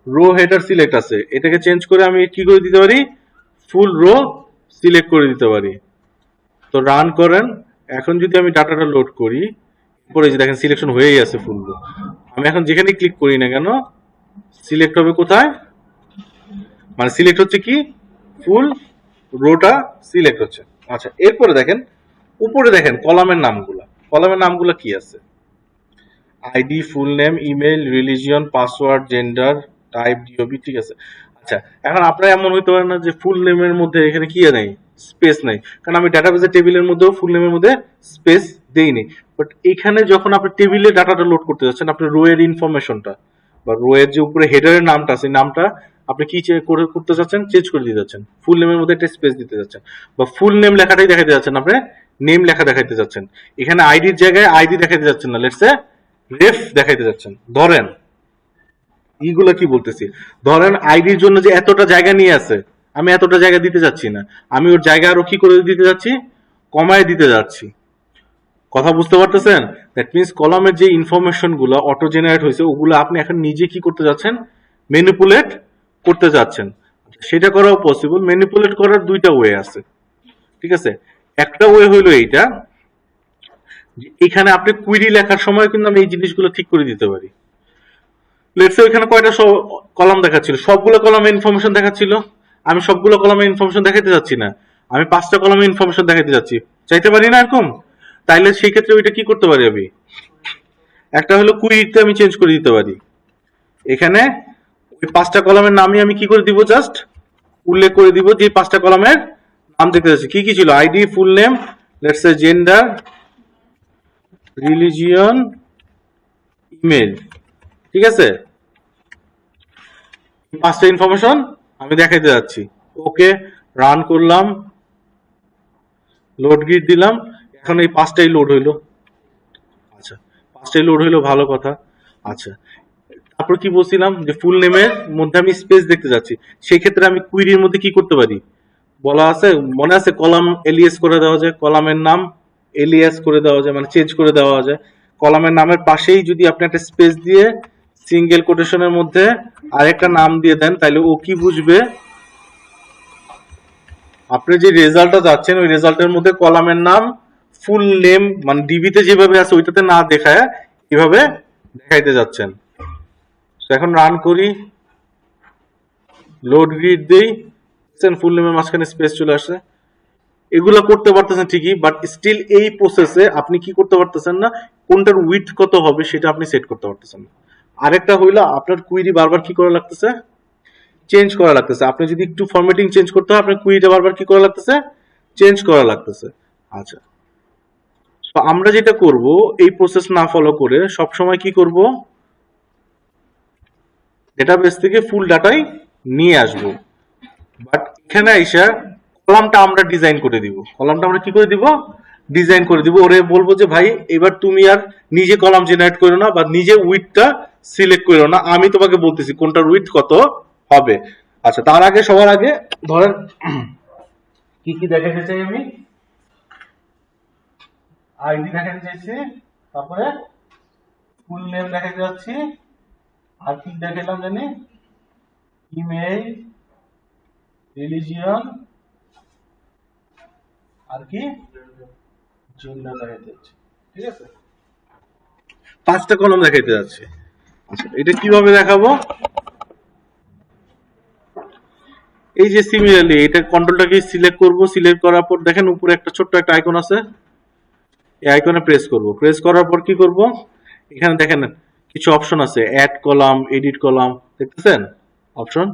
রো হেডার সিলেক্ট আছে, এটাকে চেঞ্জ করে আমি কি করে দিতে পারি, ফুল রো সিলেক্ট করে দিতে পারি। তো রান করেন, এখন যদি আমি ডাটাটা লোড করি, পরে যে দেখেন সিলেকশন হয়েই আছে ফুল রো। আমি এখন যেখানে ক্লিক করি না কেন সিলেক্ট হবে কোথায়, মানে সিলেক্ট হচ্ছে কি, ফুল রোটা সিলেক্ট হচ্ছে। আচ্ছা এরপরে দেখেন উপরে দেখেন কলামের নামগুলা, কলামের নামগুলা কি আছে, ID, full name, email, religion, password, gender, type, DOB, ঠিক আছে। আচ্ছা এখন আপনার এমন হইতে পারে না যে ফুল নেমের মধ্যে এখানে কি নেই, স্পেস নেই, কারণ আমি ডাটাবেসের টেবিলের মধ্যেও ফুল নেমের মধ্যে স্পেস দেইনি। বাট এখানে যখন আপনি টেবিলে ডাটাটা লোড করতে যাচ্ছেন, আপনি রো এর ইনফরমেশনটা বা রো এর যে উপরে হেডারের নামটা আছে, নামটা আপনি কি করতে যাচ্ছেন, চেঞ্জ করে দিতে যাচ্ছেন, ফুল নেমের মধ্যে একটা স্পেস দিতে যাচ্ছেন, বা ফুল নেম লেখাটাই দেখাতে যাচ্ছেন, আপনি নেম লেখা দেখাইতে যাচ্ছেন, এখানে আইডির জায়গায় আইডি দেখাইতে যাচ্ছেন না, লেটস সে রেফ দেখাইতে যাচ্ছেন। ধরেন এইগুলা কি বলতেছি, ধরেন আইডির জন্য যে এতটা জায়গা নিয়ে আছে, আমি এতটা জায়গা দিতে যাচ্ছি না, আমি ওর জায়গা আরো কি করে দিতে যাচ্ছি, কমায় দিতে যাচ্ছি। কথা বুঝতে পারতেছেন? দ্যাট মিনস কলামের যে ইনফরমেশন গুলো অটো জেনারেট হয়েছে ওগুলো আপনি এখন নিজে কি করতে যাচ্ছেন, ম্যানিপুলেট করতে যাচ্ছেন। সেটা করাও পসিবল, ম্যানিপুলেট করার দুইটা ওয়ে আছে। ঠিক আছে, একটা ওয়ে হইলো এইটা, এখানে আপনি কুইরি লেখার সময় কিন্তু আমি এই জিনিসগুলো ঠিক করে দিতে পারি। লেটস সে এখানে কয়টা কলাম দেখাচ্ছিল, সবগুলো কলামে ইনফরমেশন দেখাচ্ছিল, আমি সবগুলো কলামে ইনফরমেশন দেখাতে যাচ্ছি না, আমি 5টা কলামে ইনফরমেশন দেখাতে যাচ্ছি, চাইতে পারি না এরকম? তাইলে সেই ক্ষেত্রে ওইটা কি করতে পারি, আমি একটা হলো কুইরিতে আমি চেঞ্জ করে দিতে পারি, এখানে ওই 5টা কলামের নামই আমি কি করে দিব, জাস্ট উল্লেখ করে দিব যে 5টা কলামের নাম দেখতে যাচ্ছি, কি কি ছিল, ID, full name, let's say gender, religion, email, ঠিক আছে, 5টা ইনফরমেশন আমি দেখাইতে যাচ্ছি। ওকে, রান করলাম, লোড গিট দিলাম, এখন এই 5টাই লোড হইলো। আচ্ছা 5টাই লোড হইলো, ভালো কথা। আচ্ছা তারপর কি বলছিলাম, যে ফুল নেমের মধ্যে আমি স্পেস দেখতে যাচ্ছি, সেই ক্ষেত্রে আমি কুইরির মধ্যে কি করতে পারি, বলা আছে মনে আছে, কলাম এলিয়াস করে দেওয়া যায়, কলামের নাম এলিয়াস করে দেওয়া যায়, মানে চেঞ্জ করে দেওয়া যায়। কলামের নামের পাশেই যদি আপনি একটা স্পেস দিয়ে সিঙ্গেল কোটেশনের মধ্যে আরেকটা নাম দিয়ে দেন, তাহলে ও কি বুঝবে, আপনি যে রেজাল্টটা যাচ্ছেন ওই রেজাল্টের মধ্যে কলামের নাম ফুল নেম মানে ডিবিতে যেভাবে আছে ওইটাতে না দেখায় এভাবে দেখাইতে যাচ্ছেন। এখন রান করি, লোড গ্রিড দেই, ফুল নেমের মাঝখানে স্পেস চলে আসে। এগুলা করতে পারতেছেন ঠিকই, বাট স্টিল এই প্রসেসে আপনি কি করতে পারতেছেন না, কোনটার উইথ কত হবে সেটা আপনি সেট করতে পারতেছেন না। আরেকটা হইলো আপনার কুইরি বারবার কি করা লাগতেছে, চেঞ্জ করা লাগতেছে। আপনি যদি একটু ফরম্যাটিং চেঞ্জ করতে হয়, আপনার কুইরিটা বারবার কি করা লাগতেছে, চেঞ্জ করা লাগতেছে। আচ্ছা তো আমরা যেটা করব, এই প্রসেস না ফলো করে সবসময় কি করব, ডেটাবেস থেকে ফুল ডাটাই নিয়ে আসবো, বাট এখানে আইসা কলামটা আমরা ডিজাইন করে দিব, কলামটা আমরা কি করে দিব, ডিজাইন করে দিব, ওরে বলবো যে ভাই এবার তুমি আর নিজে কলাম জেনারেট করো না বা নিজে উইথটা সিলেক্ট করো না, আমি তোমাকে বলতেছি কোনটার উইথ কত হবে। আচ্ছা, তার আগে সবার আগে ধরেন কি কি দেখাতে চাই আমি, আইডি দেখাতে চাইছি, তারপরে ফুল নেম দেখাতে যাচ্ছি, আর কি দেখালাম জানি, ইমেল, রিলিজিয়ন, আর কি জেন্ডার দেখাতে যাচ্ছি। ঠিক আছে, 5টা কলম দেখাইতে যাচ্ছি। আচ্ছা, এটা কিভাবে দেখাবো, এই যে সিমিলারলি এটা কন্ট্রোলটাকে সিলেক্ট করব, সিলেক্ট করার পর দেখেন উপরে একটা ছোট্ট একটা আইকন আছে, এই আইকনে প্রেস করব, প্রেস করার পর কি করব, এখানে দেখেন কিছু অপশন আছে, অ্যাড কলাম, এডিট কলাম, দেখতেছেন অপশন।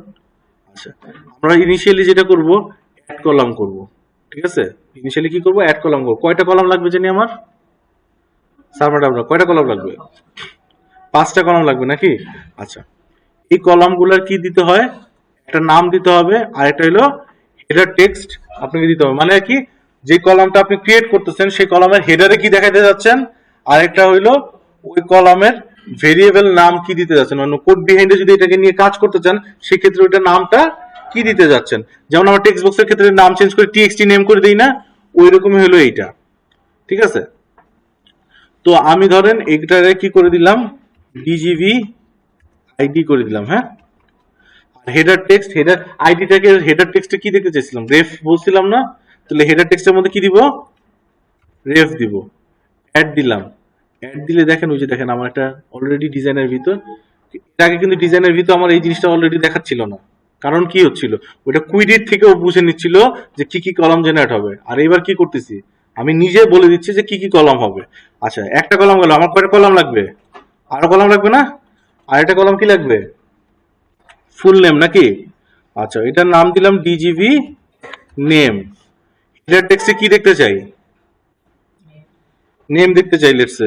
আচ্ছা, আমরা ইনিশিয়ালি যেটা করব অ্যাড কলাম করব। ঠিক আছে, ইনিশিয়ালি কি করব, অ্যাড কলাম করব। কয়টা কলাম লাগবে জানি আমার, সার্ভার ডাবলা কয়টা কলাম লাগবে, 5টা কলাম লাগবে নাকি। আচ্ছা, এই কলামগুলোর কি দিতে হয়, একটা নাম দিতে হবে, আর একটা হলো হেডার টেক্সট আপনাকে দিতে হবে। মানে কি, যে কলামটা আপনি ক্রিয়েট করতেছেন সেই কলামের হেডারে কি দেখাতে যাচ্ছেন, আর একটা হইলো ওই কলামের ভেরিয়েবল নাম কি দিতে যাচ্ছেন, মানে কোড বিহাইন্ডে যদি এটাকে নিয়ে কাজ করতে চান সেক্ষেত্রে ওইটা নামটা কি দিতে যাচ্ছেন। যেমন আমরা টেক্সট বক্সের ক্ষেত্রে নাম চেঞ্জ করে টিএক্সটি নেম করে দিই না, ওই রকমই হলো এইটা। ঠিক আছে, তো আমি ধরেন এইটারে কি করে দিলাম, ডিজিভি আইডি করে দিলাম। হ্যাঁ, হেডার টেক্সট, হেডার আইডিটাকে হেডার টেক্সটে কি দিতে চাইছিলাম, রেফ বলছিলাম না, তাহলে হেডার টেক্সটের মধ্যে কি দিব, রেফ দিব। অ্যাড দিলাম, অ্যাড দিলে দেখেন ওই যে দেখেন আমার একটা অলরেডি ডিজাইনের ভিতর, এর আগে কিন্তু ডিজাইনের ভিতর আমার এই জিনিসটা অলরেডি দেখাচ্ছিল না, কারণ কি হচ্ছিল, ওইটা কুইরির থেকেও বুঝে নিচ্ছিল যে কি কি কলাম জেনারেট হবে। আর এবার কি করতেছি, আমি নিজে বলে দিচ্ছি যে কি কি কলাম হবে। আচ্ছা, একটা কলাম গেল, আমার কয়টা কলাম লাগবে, আরো কলাম লাগবে না, আর একটা কলাম কি লাগবে, ফুল নেম নাকি। আচ্ছা, এটার নাম দিলাম ডিজিভি নেম। হেডার টেক্সটে কি দেখতে চাই, নেম দেখতে চাই, লেটস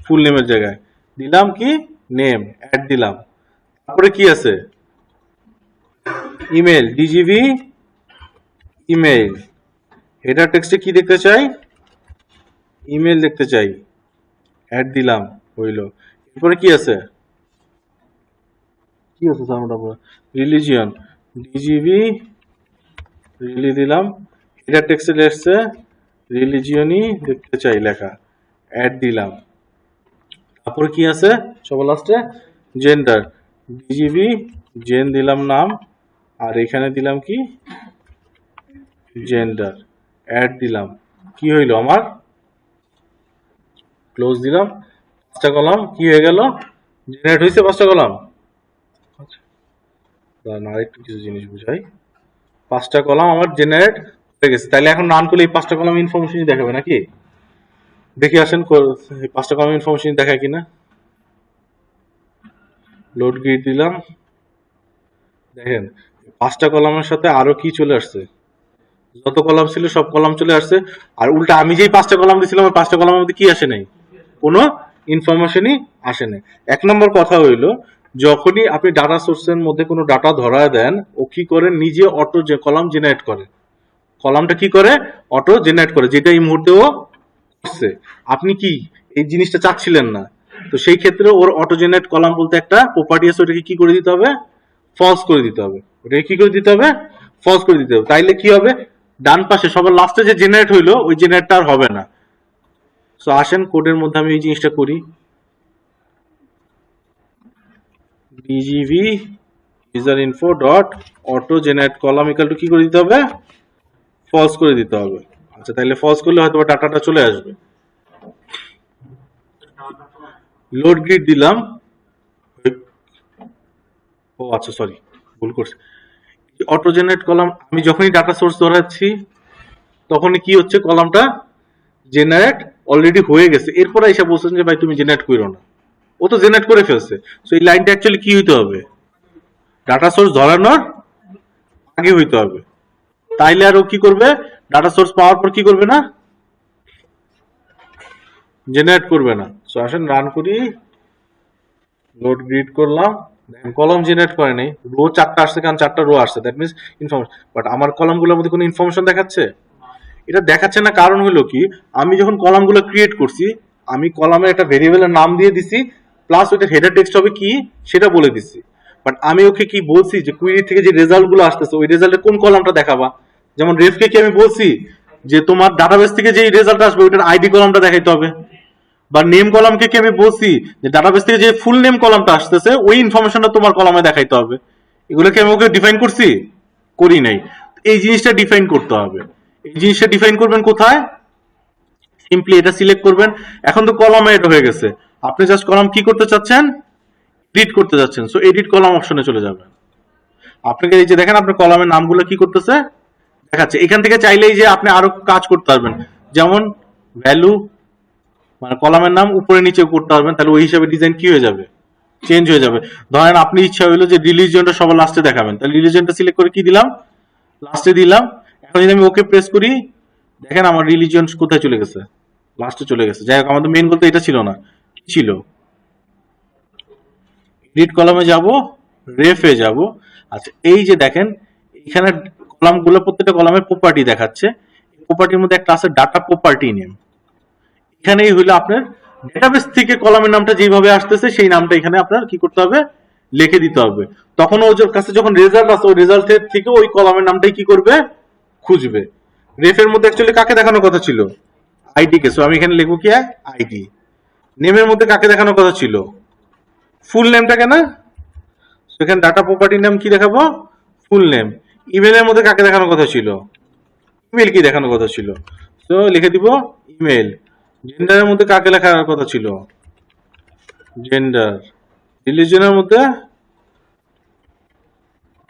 ফুল নেমের জায়গায় দিলাম কি নেম, অ্যাড দিলাম। তারপরে কি আছে, ইমেল, ডিজিভি ইমেল। হেডার টেক্সটে কি দেখতে চাই, ইমেল দেখতে চাই, অ্যাড দিলাম, হইলো। এরপরে কি আছে, কি আছে রিলিজিয়ন, ডিজিভি রিলি দিলাম, হেডার টেক্সটে লেটস রিলিজিয়নই দেখতে চাই লেখা, অ্যাড দিলাম। তারপরে কি আছে সবার লাস্টে, জেন্ডার, ডিজিবি জেন দিলাম নাম, আর এখানে দিলাম কি জেন্ডার, অ্যাড দিলাম। কি হইলো আমার, ক্লোজ দিলাম, 5টা কলাম কি হয়ে গেল, জেনারেট হয়েছে 5টা কলাম। আর একটু কিছু জিনিস বুঝাই, 5টা কলাম আমার জেনারেট হয়ে গেছে। তাহলে এখন রান করলে এই 5টা কলাম ইনফরমেশন দেখাবে নাকি, দেখি আসেন 5টা কলাম ইনফরমেশন দেখায় কিনা। লোড গ্রিড দিলাম, দেখেন 5টা কলামের সাথে আরো কি চলে আসছে, যত কলাম ছিল সব কলাম চলে আসছে। আর উল্টা আমি যেই 5টা কলাম দিয়েছিলাম, 5টা কলামের মধ্যে কি আসে নাই, কোনো ইনফরমেশনই আসে নাই। 1 নম্বর কথা হইলো, যখনই আপনি ডাটা সোর্সের মধ্যে কোনো ডাটা ধরায় দেন, ও কি করে নিজে অটো যে কলাম জেনারেট করে, কলামটা কি করে অটো জেনারেট করে, যেটা এই মুহূর্তে ও করছে। আপনি কি এই জিনিসটা চাচ্ছিলেন না, তো সেই ক্ষেত্রে ওর অটো জেনারেট কলাম বলতে একটা প্রপার্টি আছে, ওটাকে কি করে দিতে হবে, ফলস করে দিতে হবে। ওটাকে কি করে দিতে হবে, ফলস করে দিতে হবে। তাইলে কি হবে, ডান পাশে সবার লাস্টে যে জেনারেট হইলো ওই জেনারেটটা আর হবে না। সো আসেন কোডের মধ্যে আমি এই জিনিসটা করি, DGV user info dot auto generate column equal to কি করে দিতে হবে, ফলস করে দিতে হবে। আচ্ছা, তাহলে ফলস করলে হয়তো ডাটাটা চলে আসবে। লোড গ্রিড দিলাম, ও আচ্ছা সরি ভুল করছি, অটো জেনারেট কলাম আমি যখনই ডাটা সোর্স ধরাচ্ছি তখনই কি হচ্ছে, কলামটা জেনারেট অলরেডি হয়ে গেছে। এরপর এসে বলছেন যে ভাই তুমি জেনারেট করো না, ও তো জেনারেট করে ফেলছে। সো এই লাইনটা অ্যাকচুয়ালি কি হইতে হবে, ডাটা সোর্স ধরানোর আগে হইতে হবে। তাইলে আর ও কি করবে, ডাটা সোর্স পাওয়ার পর কি করবে না, জেনারেট করবে না। সো আসেন রান করি, লোড গ্রিড করলাম, কলম জেনারেট করে নাই, রো 4টা আসছে কারণ 4টা রো আসছে, দ্যাট মিনস ইনফরমেশন। বাট আমার কলমগুলোর মধ্যে কোনো ইনফরমেশন দেখাচ্ছে, এটা দেখাচ্ছে না, কারণ হলো কি, আমি যখন কলামগুলো ক্রিয়েট করছি, আমি কলামের একটা ভেরিয়েবলের নাম দিয়ে দিছি, প্লাস ওইটা হেডার টেক্সট হবে কি সেটা বলে দিছি। বাট আমি ওকে কি বলছি যে কুইরি থেকে যে রেজাল্ট গুলো আসতেছে ওই রেজাল্টে কোন কলামটা দেখাবা। যেমন রেফকে কি আমি বলছি যে তোমার ডাটাবেস থেকে যে রেজাল্ট আসবে ওইটার আইডি কলামটা দেখাইতে হবে, বা নেম কলামকে কি আমি বলছি যে ডাটাবেস থেকে যে ফুল নেম কলামটা আসতেছে ওই ইনফরমেশনটা তোমার কলামে দেখাইতে হবে। এগুলো কি আমি ওকে ডিফাইন করছি? করি নাই। এই জিনিসটা ডিফাইন করতে হবে। এই জিনিসটা ডিফাইন করবেন কোথায়? সিম্পলি এটা সিলেক্ট করবেন। এখন তো কলামে এটা হয়ে গেছে, আপনি জাস্ট কলাম কি করতে চাচ্ছেন? এডিট করতে যাচ্ছেন। সো এডিট কলাম অপশনে চলে যাবেন। আপনাকে এই যে দেখেন আপনার কলামের নামগুলো কি করতেছে দেখাচ্ছে। এখান থেকে চাইলেই যে আপনি আরো কাজ করতে পারবেন, যেমন ভ্যালু মানে কলামের নাম উপরে নিচে করতে পারবেন, তাহলে ওই হিসাবে ডিজাইন কি হয়ে যাবে? চেঞ্জ হয়ে যাবে। ধরেন আপনি ইচ্ছা হইলো যে রিলিজিয়নটা সবার লাস্টে দেখাবেন, তাহলে রিলিজিয়নটা সিলেক্ট করে কি দিলাম? লাস্টে দিলাম। এখন যদি আমি ওকে প্রেস করি, দেখেন আমার রিলিজিয়ন কোথায় চলে গেছে? লাস্টে চলে গেছে। যাই হোক, আমাদের মেইন বলতে এটা ছিল না, কি ছিল? এডিট কলামে যাব, রেফে যাব। আচ্ছা, এই যে দেখেন এখানে কলামগুলো প্রত্যেকটা কলামের প্রপার্টি দেখাচ্ছে। প্রপার্টির মধ্যে একটা আছে ডাটা প্রপার্টি নেম। এখানেই হইলো আপনার ডেটাবেস থেকে কলামের নামটা যেভাবে আসতেছে সেই নামটা এখানে আপনার কি করতে হবে? লিখে দিতে হবে। তখন ওর কাছে যখন রেজাল্ট আসে ওই রেজাল্টের থেকে ওই কলামের নামটাই কি করবে? খুঁজবে। রেফের মধ্যে অ্যাকচুয়ালি কাকে দেখানোর কথা ছিল? ID K. সো আমি এখানে লিখবো কি? আইডি। নেমের মধ্যে কাকে দেখানোর কথা ছিল? ফুল নেমটাকে না? সেখানে ডাটা প্রপার্টি নাম কি দেখাবো? Full name. ইমেলের মধ্যে কাকে দেখানোর কথা ছিল? ইমেল কি দেখানোর কথা ছিল? তো লিখে দিব ইমেল। জেন্ডারের মধ্যে কাকে লেখার কথা ছিল? জেন্ডার। রিলিজনের মধ্যে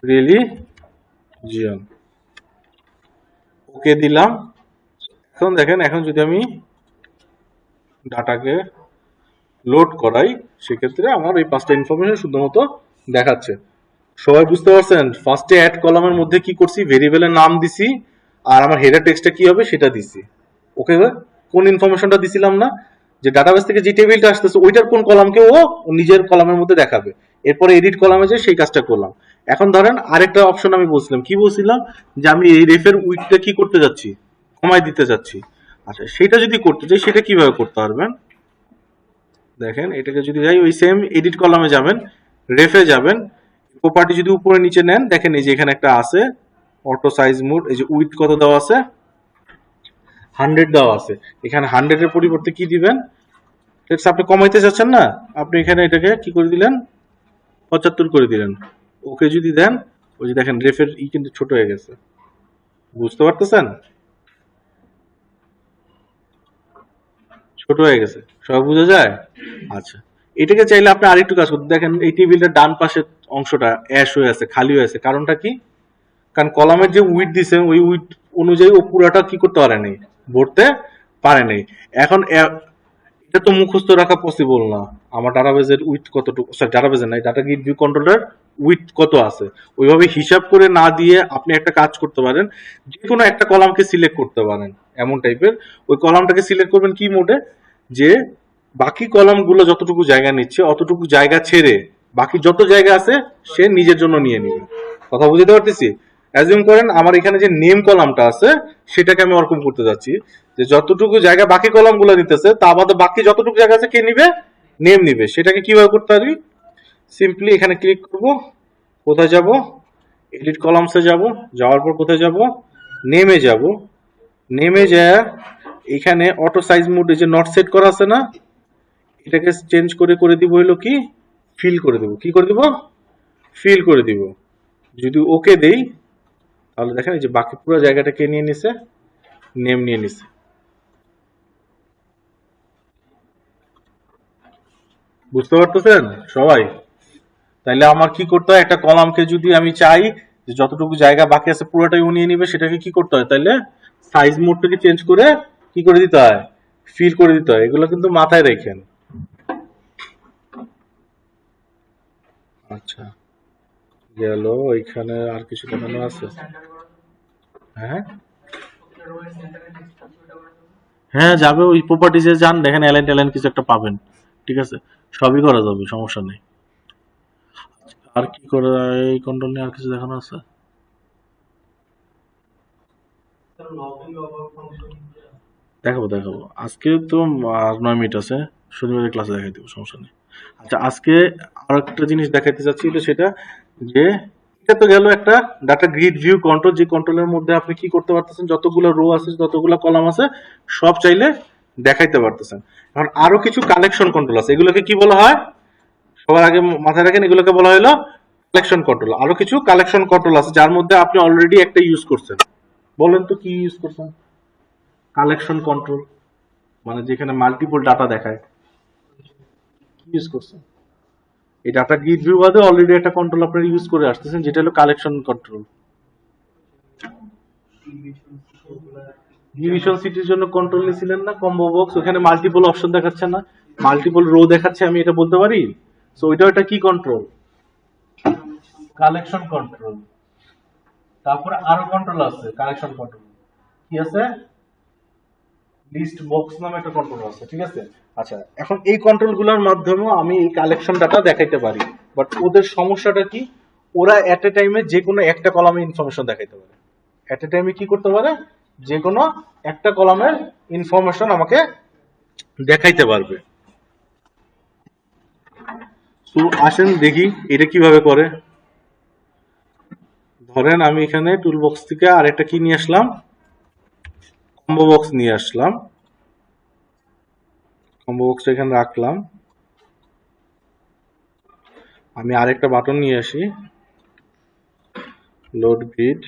রিলিজিয়ন। ওকে দিলাম। এখন দেখেন, এখন যদি আমি ডাটাকে লোড করাই সেক্ষেত্রে আমার এই পাঁচটা ইনফরমেশন শুধুমাত্র দেখাচ্ছে। সবাই বুঝতে পারছেন? ফার্স্টে অ্যাড কলামের মধ্যে কি করছি? ভেরিয়েবলের নাম দিছি, আর আমার হেডার টেক্সটটা কি হবে সেটা দিছি। ওকে, কোন ইনফরমেশনটা দিছিলাম না? যে ডাটাবেস থেকে যে টেবিলটা আসতেছে ওইটার কোন কলামকে ও নিজের কলামের মধ্যে দেখাবে। এরপরে এডিট কলামে যে সেই কাজটা করলাম। এখন ধরেন আরেকটা অপশন আমি বলছিলাম, কি বলছিলাম? যে আমি এই রেফের উইডথটা কি করতে যাচ্ছি? কমাই দিতে যাচ্ছি। আচ্ছা, সেটা যদি করতে চাই সেটা কিভাবে করতে পারবেন? দেখেন, এটাকে যদি যাই ওই সেম এডিট কলামে যাবেন, রেফে যাবেন, প্রপার্টি যদি উপরে নিচে নেন, দেখেন এই যে এখানে একটা আছে অটো সাইজ মোড। এই যে উইথ কত দেওয়া আছে? 100 দেওয়া আছে। এখানে 100 এর পরিবর্তে কি দিবেন? আপনি কমাইতে চাচ্ছেন না, আপনি এখানে এটাকে কি করে দিলেন? 75 করে দিলেন। ওকে যদি দেন, ওই যে দেখেন রেফের কিন্তু ছোট হয়ে গেছে। বুঝতে পারতেছেন? ছোট হয়ে গেছে। সব বোঝা যায়? আচ্ছা, এটাকে চাইলে আপনি আরেকটু কাজ করতে, দেখেন এই টেবিলটার ডান পাশের অংশটা অ্যাশ হয়ে আছে, খালি হয়ে আছে। কারণটা কি? কারণ কলামের যে উইড দিছে ওই উইড অনুযায়ী ও পুরাটা কি করতে পারে নাই, ভরতে পারে নাই। এখন এটা তো মুখস্থ রাখা পসিবল না। আমার ডাটাবেজের উইথ কতটুকু, সরি ডাটাবেজের নাই, ডাটা গিট ভিউ কন্ট্রোলার উইথ কত আছে ওইভাবে হিসাব করে না দিয়ে আপনি একটা কাজ করতে পারেন, যে কোনো একটা কলামকে সিলেক্ট করতে পারেন এমন টাইপের। ওই কলামটাকে সিলেক্ট করবেন কি মোডে? যে বাকি কলামগুলো যতটুকু জায়গা নিচ্ছে অতটুকু জায়গা ছেড়ে বাকি যত জায়গা আছে সে নিজের জন্য নিয়ে নিবে। কথা বুঝতে পারতেছি? অ্যাজিউম করেন আমার এখানে যে নেম কলামটা আছে সেটাকে আমি ওরকম করতে যাচ্ছি যে যতটুকু জায়গা বাকি কলামগুলো নিতেছে তা বাদে বাকি যতটুকু জায়গা আছে কে নিবে? নেম নিবে। সেটাকে কিভাবে করতে পারি? সিম্পলি এখানে ক্লিক করব, কোথায় যাব? এডিট কলামসে যাব, যাওয়ার পর কোথায় যাব? নেমে যাব। নেমে যায় এখানে অটো সাইজ মোড যে নট সেট করা আছে না, এটাকে চেঞ্জ করে করে দিব হইলো কি? ফিল করে দিব। কি করে দিব? ফিল করে দিব। যদি ওকে দেই তাহলে দেখেন এই যে বাকি পুরো জায়গাটা কে নিয়ে নিছে? নেম নিয়ে নিছে। বুঝতে পারতেছেন সবাই? তাইলে আমার কি করতে হয়? একটা কলামকে যদি আমি চাই যে যতটুকু জায়গা বাকি আছে পুরোটাই ও নিয়ে নিবে, সেটাকে কি করতে হয়? তাইলে সাইজ মোডটাকে চেঞ্জ করে কি করে দিতে হয়? ফিল করে দিতে হয়। এগুলো কিন্তু মাথায় রাখেন। আচ্ছা, গেল। ওইখানে আর কিছু দেখানো আছে? হ্যাঁ হ্যাঁ, যাবে। ওই প্রপার্টিজে যান, দেখেন অ্যালাইন ট্যালাইন কিছু একটা পাবেন। ঠিক আছে, সবই করা যাবে, সমস্যা নেই। আর কি করে? এই কন্ট্রোল নিয়ে আর কিছু দেখানো আছে? দেখাবো দেখাবো, আজকে তো আর 9 মিনিট আছে, শনিবারের ক্লাসে দেখাই দেবো, সমস্যা নেই। আচ্ছা, আজকে আর একটা জিনিস দেখাইতে চাচ্ছিল, সেটা যে এটা তো গেল একটা ডাটা গ্রিড ভিউ কন্ট্রোল, যে কন্ট্রোলের মধ্যে আপনি কি করতে পারতেছেন, যতগুলো রো আছে যতগুলো কলাম আছে সব চাইলে দেখাইতে পারতেছেন। এখন আরো কিছু কালেকশন কন্ট্রোল আছে, এগুলোকে কি বলা হয় সবার আগে মাথায় রাখেন, এগুলোকে বলা হলো কালেকশন কন্ট্রোল। আরো কিছু কালেকশন কন্ট্রোল আছে যার মধ্যে আপনি অলরেডি একটা ইউজ করছেন। বলেন তো কি ইউজ করছেন? কালেকশন কন্ট্রোল মানে যেখানে মাল্টিপল ডাটা দেখায়, কি ইউজ করছেন? এই ডাটা গ্রিড ভিউ বাদে অলরেডি একটা কন্ট্রোল আপনারা ইউজ করে আসতেছেন, যেটা হলো কালেকশন কন্ট্রোল। ডিভিশন সিটির জন্য কন্ট্রোল নিয়েছিলেন না, কম্বো বক্স, ওখানে মাল্টিপল অপশন দেখাচ্ছে না, মাল্টিপল রো দেখাচ্ছে, আমি এটা বলতে পারি। সো ওইটা একটা কি কন্ট্রোল? Collection control. তারপরে আরো কন্ট্রোল আছে কালেকশন কন্ট্রোল, কি আছে? লিস্ট বক্স নামে একটা কন্ট্রোল আছে, ঠিক আছে। আচ্ছা, এখন এই কন্ট্রোলগুলোর মাধ্যমেও আমি এই কালেকশন ডাটা দেখাইতে পারি, বাট ওদের সমস্যাটা কি? ওরা এট এ টাইমে যে কোনো একটা কলামে ইনফরমেশন দেখাইতে পারে। এট এ টাইমে কি করতে পারে? যে কোনো একটা কলামের ইনফরমেশন আমাকে দেখাইতে পারবে। তো আসেন দেখি এটা কিভাবে করে। ধরেন আমি এখানে টুল বক্স থেকে আরেকটা কি নিয়ে আসলাম, কম্বো বক্স নিয়ে আসলাম। কম্বো বক্সটা এখানে রাখলাম। আমি আরেকটা বাটন নিয়ে আসি, লোড গ্রিড।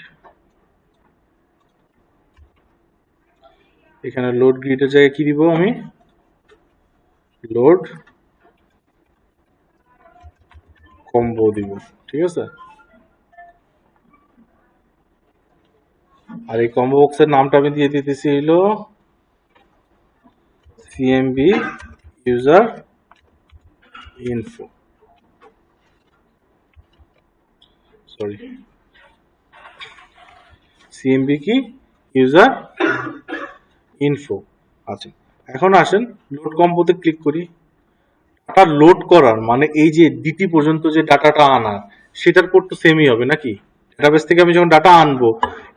এখানে লোড গ্রিডের জায়গায় কি দিব আমি? লোড কম্বো দিব, ঠিক আছে। আর এই কম্বো বক্সের নামটা আমি দিয়ে দিতেছি হলো CMB user info, sorry CMB কি ইউজার ইনফো। আচ্ছা, এখন আসেন লোড কম্বোতে ক্লিক করি। ডাটা লোড করার মানে এই যে ডিটি পর্যন্ত যে ডাটাটা আনার, সেটার কোড তো সেমই হবে নাকি? ডাটাবেস থেকে আমি যখন ডাটা আনবো,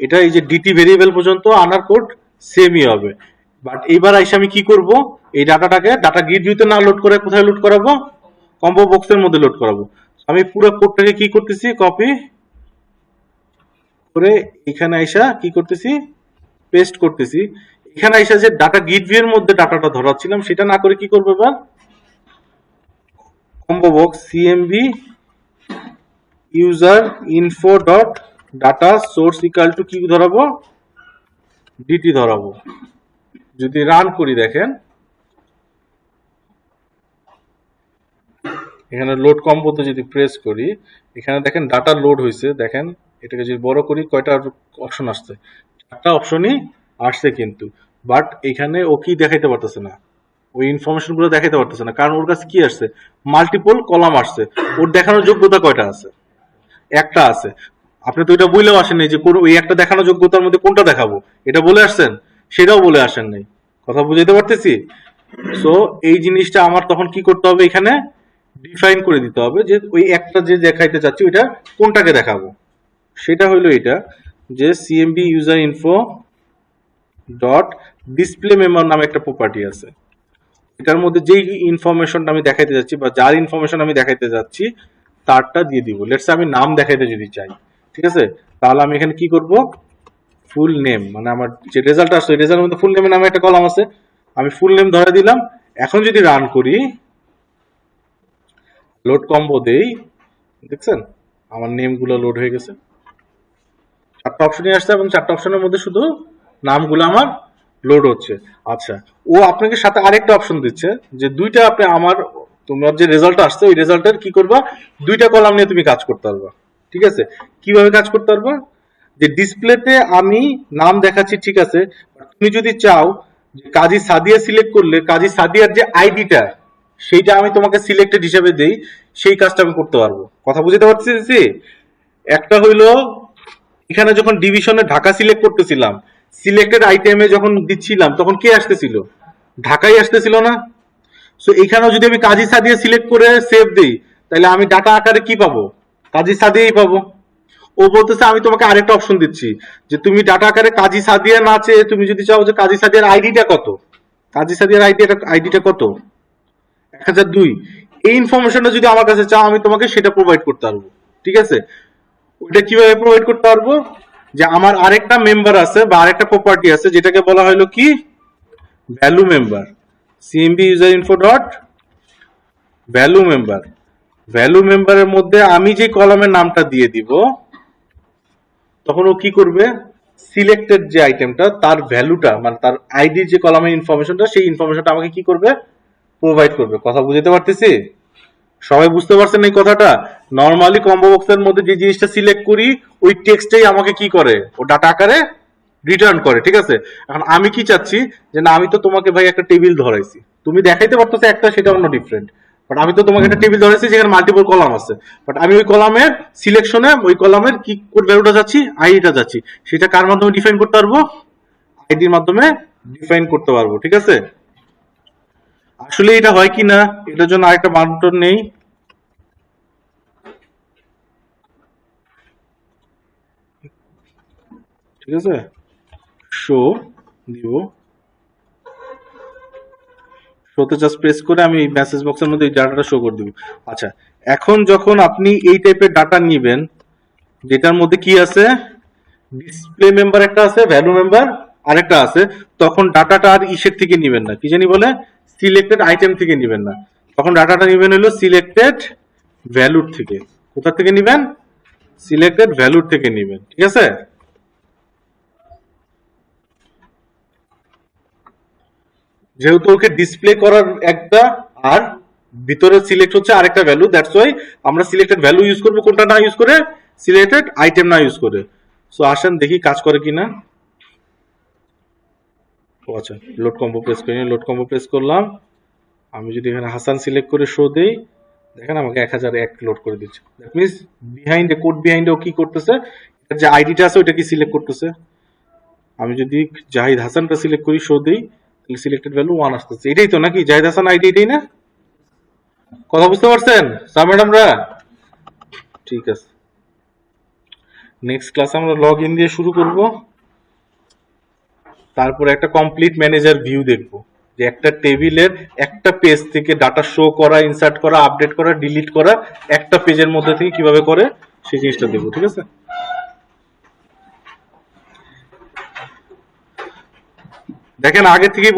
এটা এই যে ডিটি ভেরিয়েবল পর্যন্ত আনার কোড সেমই হবে। বাট এইবার এসে আমি কি করব, এই ডাটাটাকে ডাটা গ্রিড ভিউতে না লোড করে কোথায় লোড করাবো? কম্বো বক্সের মধ্যে লোড করাবো। আমি পুরো কোডটাকে কি করতেছি, কপি করে এখানে আইসা কি করতেছি, পেস্ট করতেছি। এখানে আইসা যে ডাটা গ্রিড ভিউ এর মধ্যে ডাটাটা ধরাচ্ছিলাম সেটা না করে কি করবো এবার, combo box CMB user info dot data source equal to কি ধরাবো, ডিটি ধরাবো। যদি রান করি দেখেন, এখানে লোড কম্বোতে যদি প্রেস করি, এখানে দেখেন ডাটা লোড হয়েছে। দেখেন এটাকে যদি বড় করি, কয়টা অপশন আসছে? 4টা অপশনই আসছে কিন্তু। বাট এখানে ও কি দেখাইতে পারতেছে না, ওই ইনফরমেশন গুলো দেখাইতে পারতেছে না, কারণ ওর কাছে কি আসছে? মাল্টিপল কলাম আসছে। ওর দেখানোর যোগ্যতা কয়টা আছে? একটা আছে। আপনি তো এটা বলেও আসেন নাই যে ওই একটা দেখানোর যোগ্যতার মধ্যে কোনটা দেখাবো, এটা বলে আসছেন? সেটাও বলে আসেন নাই। কথা বুঝাইতে পারতেছি? সো এই জিনিসটা আমার তখন কি করতে হবে, এখানে ডিফাইন করে দিতে হবে যে ওই একটা যে দেখাইতে চাচ্ছি ওইটা কোনটাকে দেখাবো। সেটা হলো এটা যে CMB user info dot display member নামে একটা প্রপার্টি আছে। এটার মধ্যে যেই ইনফরমেশনটা আমি দেখাইতে যাচ্ছি বা যার ইনফরমেশন আমি দেখাইতে যাচ্ছি তারটা দিয়ে দিব। লেটস আমি নাম দেখাইতে যদি চাই, ঠিক আছে, তাহলে আমি এখানে কি করব, ফুল নেম, মানে আমার যে রেজাল্ট আসছে ওই রেজাল্টের মধ্যে ফুল নেমের নামে একটা কলাম আছে, আমি ফুল নেম ধরে দিলাম। এখন যদি রান করি, লোড কম্বো দেই, দেখছেন আমার নেম গুলো লোড হয়ে গেছে। 4টা অপশনই আসছে এবং 4টা অপশনের মধ্যে শুধু নামগুলো আমার লোড হচ্ছে। আচ্ছা, ও আপনাকে সাথে আরেকটা অপশন দিচ্ছে যে দুইটা আপনি আমার তোমার যে রেজাল্ট আসছে ওই রেজাল্টের কি করবা, দুইটা কলাম নিয়ে তুমি কাজ করতে পারবা। ঠিক আছে, কিভাবে কাজ করতে পারবা? যে ডিসপ্লেতে আমি নাম দেখাচ্ছি, ঠিক আছে, তুমি যদি চাও যে কাজী সাদিয়া সিলেক্ট করলে কাজী সাদিয়ার যে আইডিটা সেইটা আমি তোমাকে সিলেক্টেড হিসেবে দেই, সেই কাজটা আমি করতে পারবো। কথা বুঝতে পারছি? একটা হইলো এখানে যখন ডিভিশনে ঢাকা সিলেক্ট করতেছিলাম, সিলেক্টেড আইটেমে যখন দিচ্ছিলাম তখন কে আসতেছিল? ঢাকাই আসতেছিল না? সো এখানেও যদি আমি কাজী সাদিয়া সিলেক্ট করে সেভ দিই, তাহলে আমি ডাটা আকারে কি পাবো? কাজী সাদিয়াই পাবো। ও বলতেছে আমি তোমাকে আরেকটা অপশন দিচ্ছি যে তুমি ডাটা আকারে কাজী সাদিয়া না চেয়ে তুমি যদি চাও যে কাজী সাদিয়ার আইডিটা কত, কাজী সাদিয়ার আইডিটা কত 1002, এই ইনফরমেশনটা যদি আমার কাছে চাও আমি তোমাকে সেটা প্রোভাইড করতে পারবো। ঠিক আছে, ওইটা কিভাবে প্রোভাইড করতে পারবো, যে আমার আরেকটা মেম্বার আছে বা আরেকটা প্রপার্টি আছে যেটাকে বলা হলো কি value member, CMB user info dot value member. Value মেম্বারের মধ্যে আমি যে কলামের নামটা দিয়ে দিব তখন ও কি করবে, সিলেক্টেড যে আইটেমটা তার ভ্যালুটা মানে তার আইডির যে কলামের ইনফরমেশনটা সেই ইনফরমেশনটা আমাকে কি করবে, প্রোভাইড করবে। কথা বুঝতে পারতেছি? সবাই বুঝতে পারছেন এই কথাটা? নরমালি কম্বো বক্সের মধ্যে যে জিনিসটা সিলেক্ট করি ওই টেক্সটটাই আমাকে কি করে, ও ডাটা আকারে রিটার্ন করে। ঠিক আছে, এখন আমি কি চাচ্ছি যে না আমি তো তোমাকে ভাই একটা টেবিল ধরাইছি, তুমি দেখাইতে পারতেছো একটা, সেটা অন্য ডিফারেন্ট, বাট আমি তো তোমাকে একটা টেবিল ধরেছি যেখানে মাল্টিপল কলাম আছে, বাট আমি ওই কলামের সিলেকশনে ওই কলামের কি কোড ভ্যালুটা যাচ্ছি, আইডিটা যাচ্ছি, সেটা কার মাধ্যমে ডিফাইন করতে পারবো, আইডির মাধ্যমে ডিফাইন করতে পারবো। ঠিক আছে, আসলে এটা হয় কি না এটার জন্য আরেকটা বাটন নেই, ঠিক আছে, শো দিব, শোতে জাস্ট প্রেস করে আমি মেসেজ বক্সের মধ্যে এই ডাটাটা শো করে দিব। আচ্ছা, এখন যখন আপনি এই টাইপের ডাটা নিবেন যেটার মধ্যে কি আছে, ডিসপ্লে মেম্বার একটা আছে, ভ্যালু মেম্বার আরেকটা আছে, তখন ডাটাটা আর ইসের থেকে নিবেন না, কি জানি বলে, সিলেক্টেড আইটেম থেকে নিবেন না, তখন ডাটাটা নিবেন হলো সিলেক্টেড ভ্যালুর থেকে। কোথা থেকে নিবেন, সিলেক্টেড ভ্যালুর থেকে নিবেন। ঠিক আছে, যেহেতু ওকে ডিসপ্লে করার একটা আর ভিতরে সিলেক্ট হচ্ছে আরেকটা ভ্যালু, দ্যাটস ওয়াই আমরা সিলেক্টেড ভ্যালু ইউজ করবো, কোনটা না ইউজ করে, সিলেক্টেড আইটেম না ইউজ করে। সো আসেন দেখি কাজ করে কিনা। ও আচ্ছা, লোড কম্বো প্রেস করি, লোড কম্বো প্রেস করলাম, আমি যদি এখানে হাসান সিলেক্ট করে শো দেই, দেখেন আমাকে 1001 লোড করে দিচ্ছে। দ্যাট মিনস বিহাইন্ডে কোড বিহাইন্ডে ও কি করতেছে, এর যে আইডিটা আছে ওইটা কি সিলেক্ট করতেছে। আমি যদি জাহিদ হাসানটা সিলেক্ট করি শো দেই, তাহলে সিলেক্টেড ভ্যালু 1 আসতেছে। এটাই তো নাকি জাহিদ হাসান আইডি, এটাই না? কথা বুঝতে পারছেন স্যার ম্যাডামরা? ঠিক আছে, নেক্সট ক্লাসে আমরা লগ ইন দিয়ে শুরু করব, তারপরে একটা কমপ্লিট ম্যানেজার ভিউ দেখব, যে একটা টেবিলের একটা পেজ থেকে ডাটা শো করা, ইনসার্ট করা, আপডেট করা, ডিলিট করা একটা পেজের মধ্যে থেকে কিভাবে করে সেই জিনিসটা দেখব। ঠিক আছে, দেখেন আগে থেকেই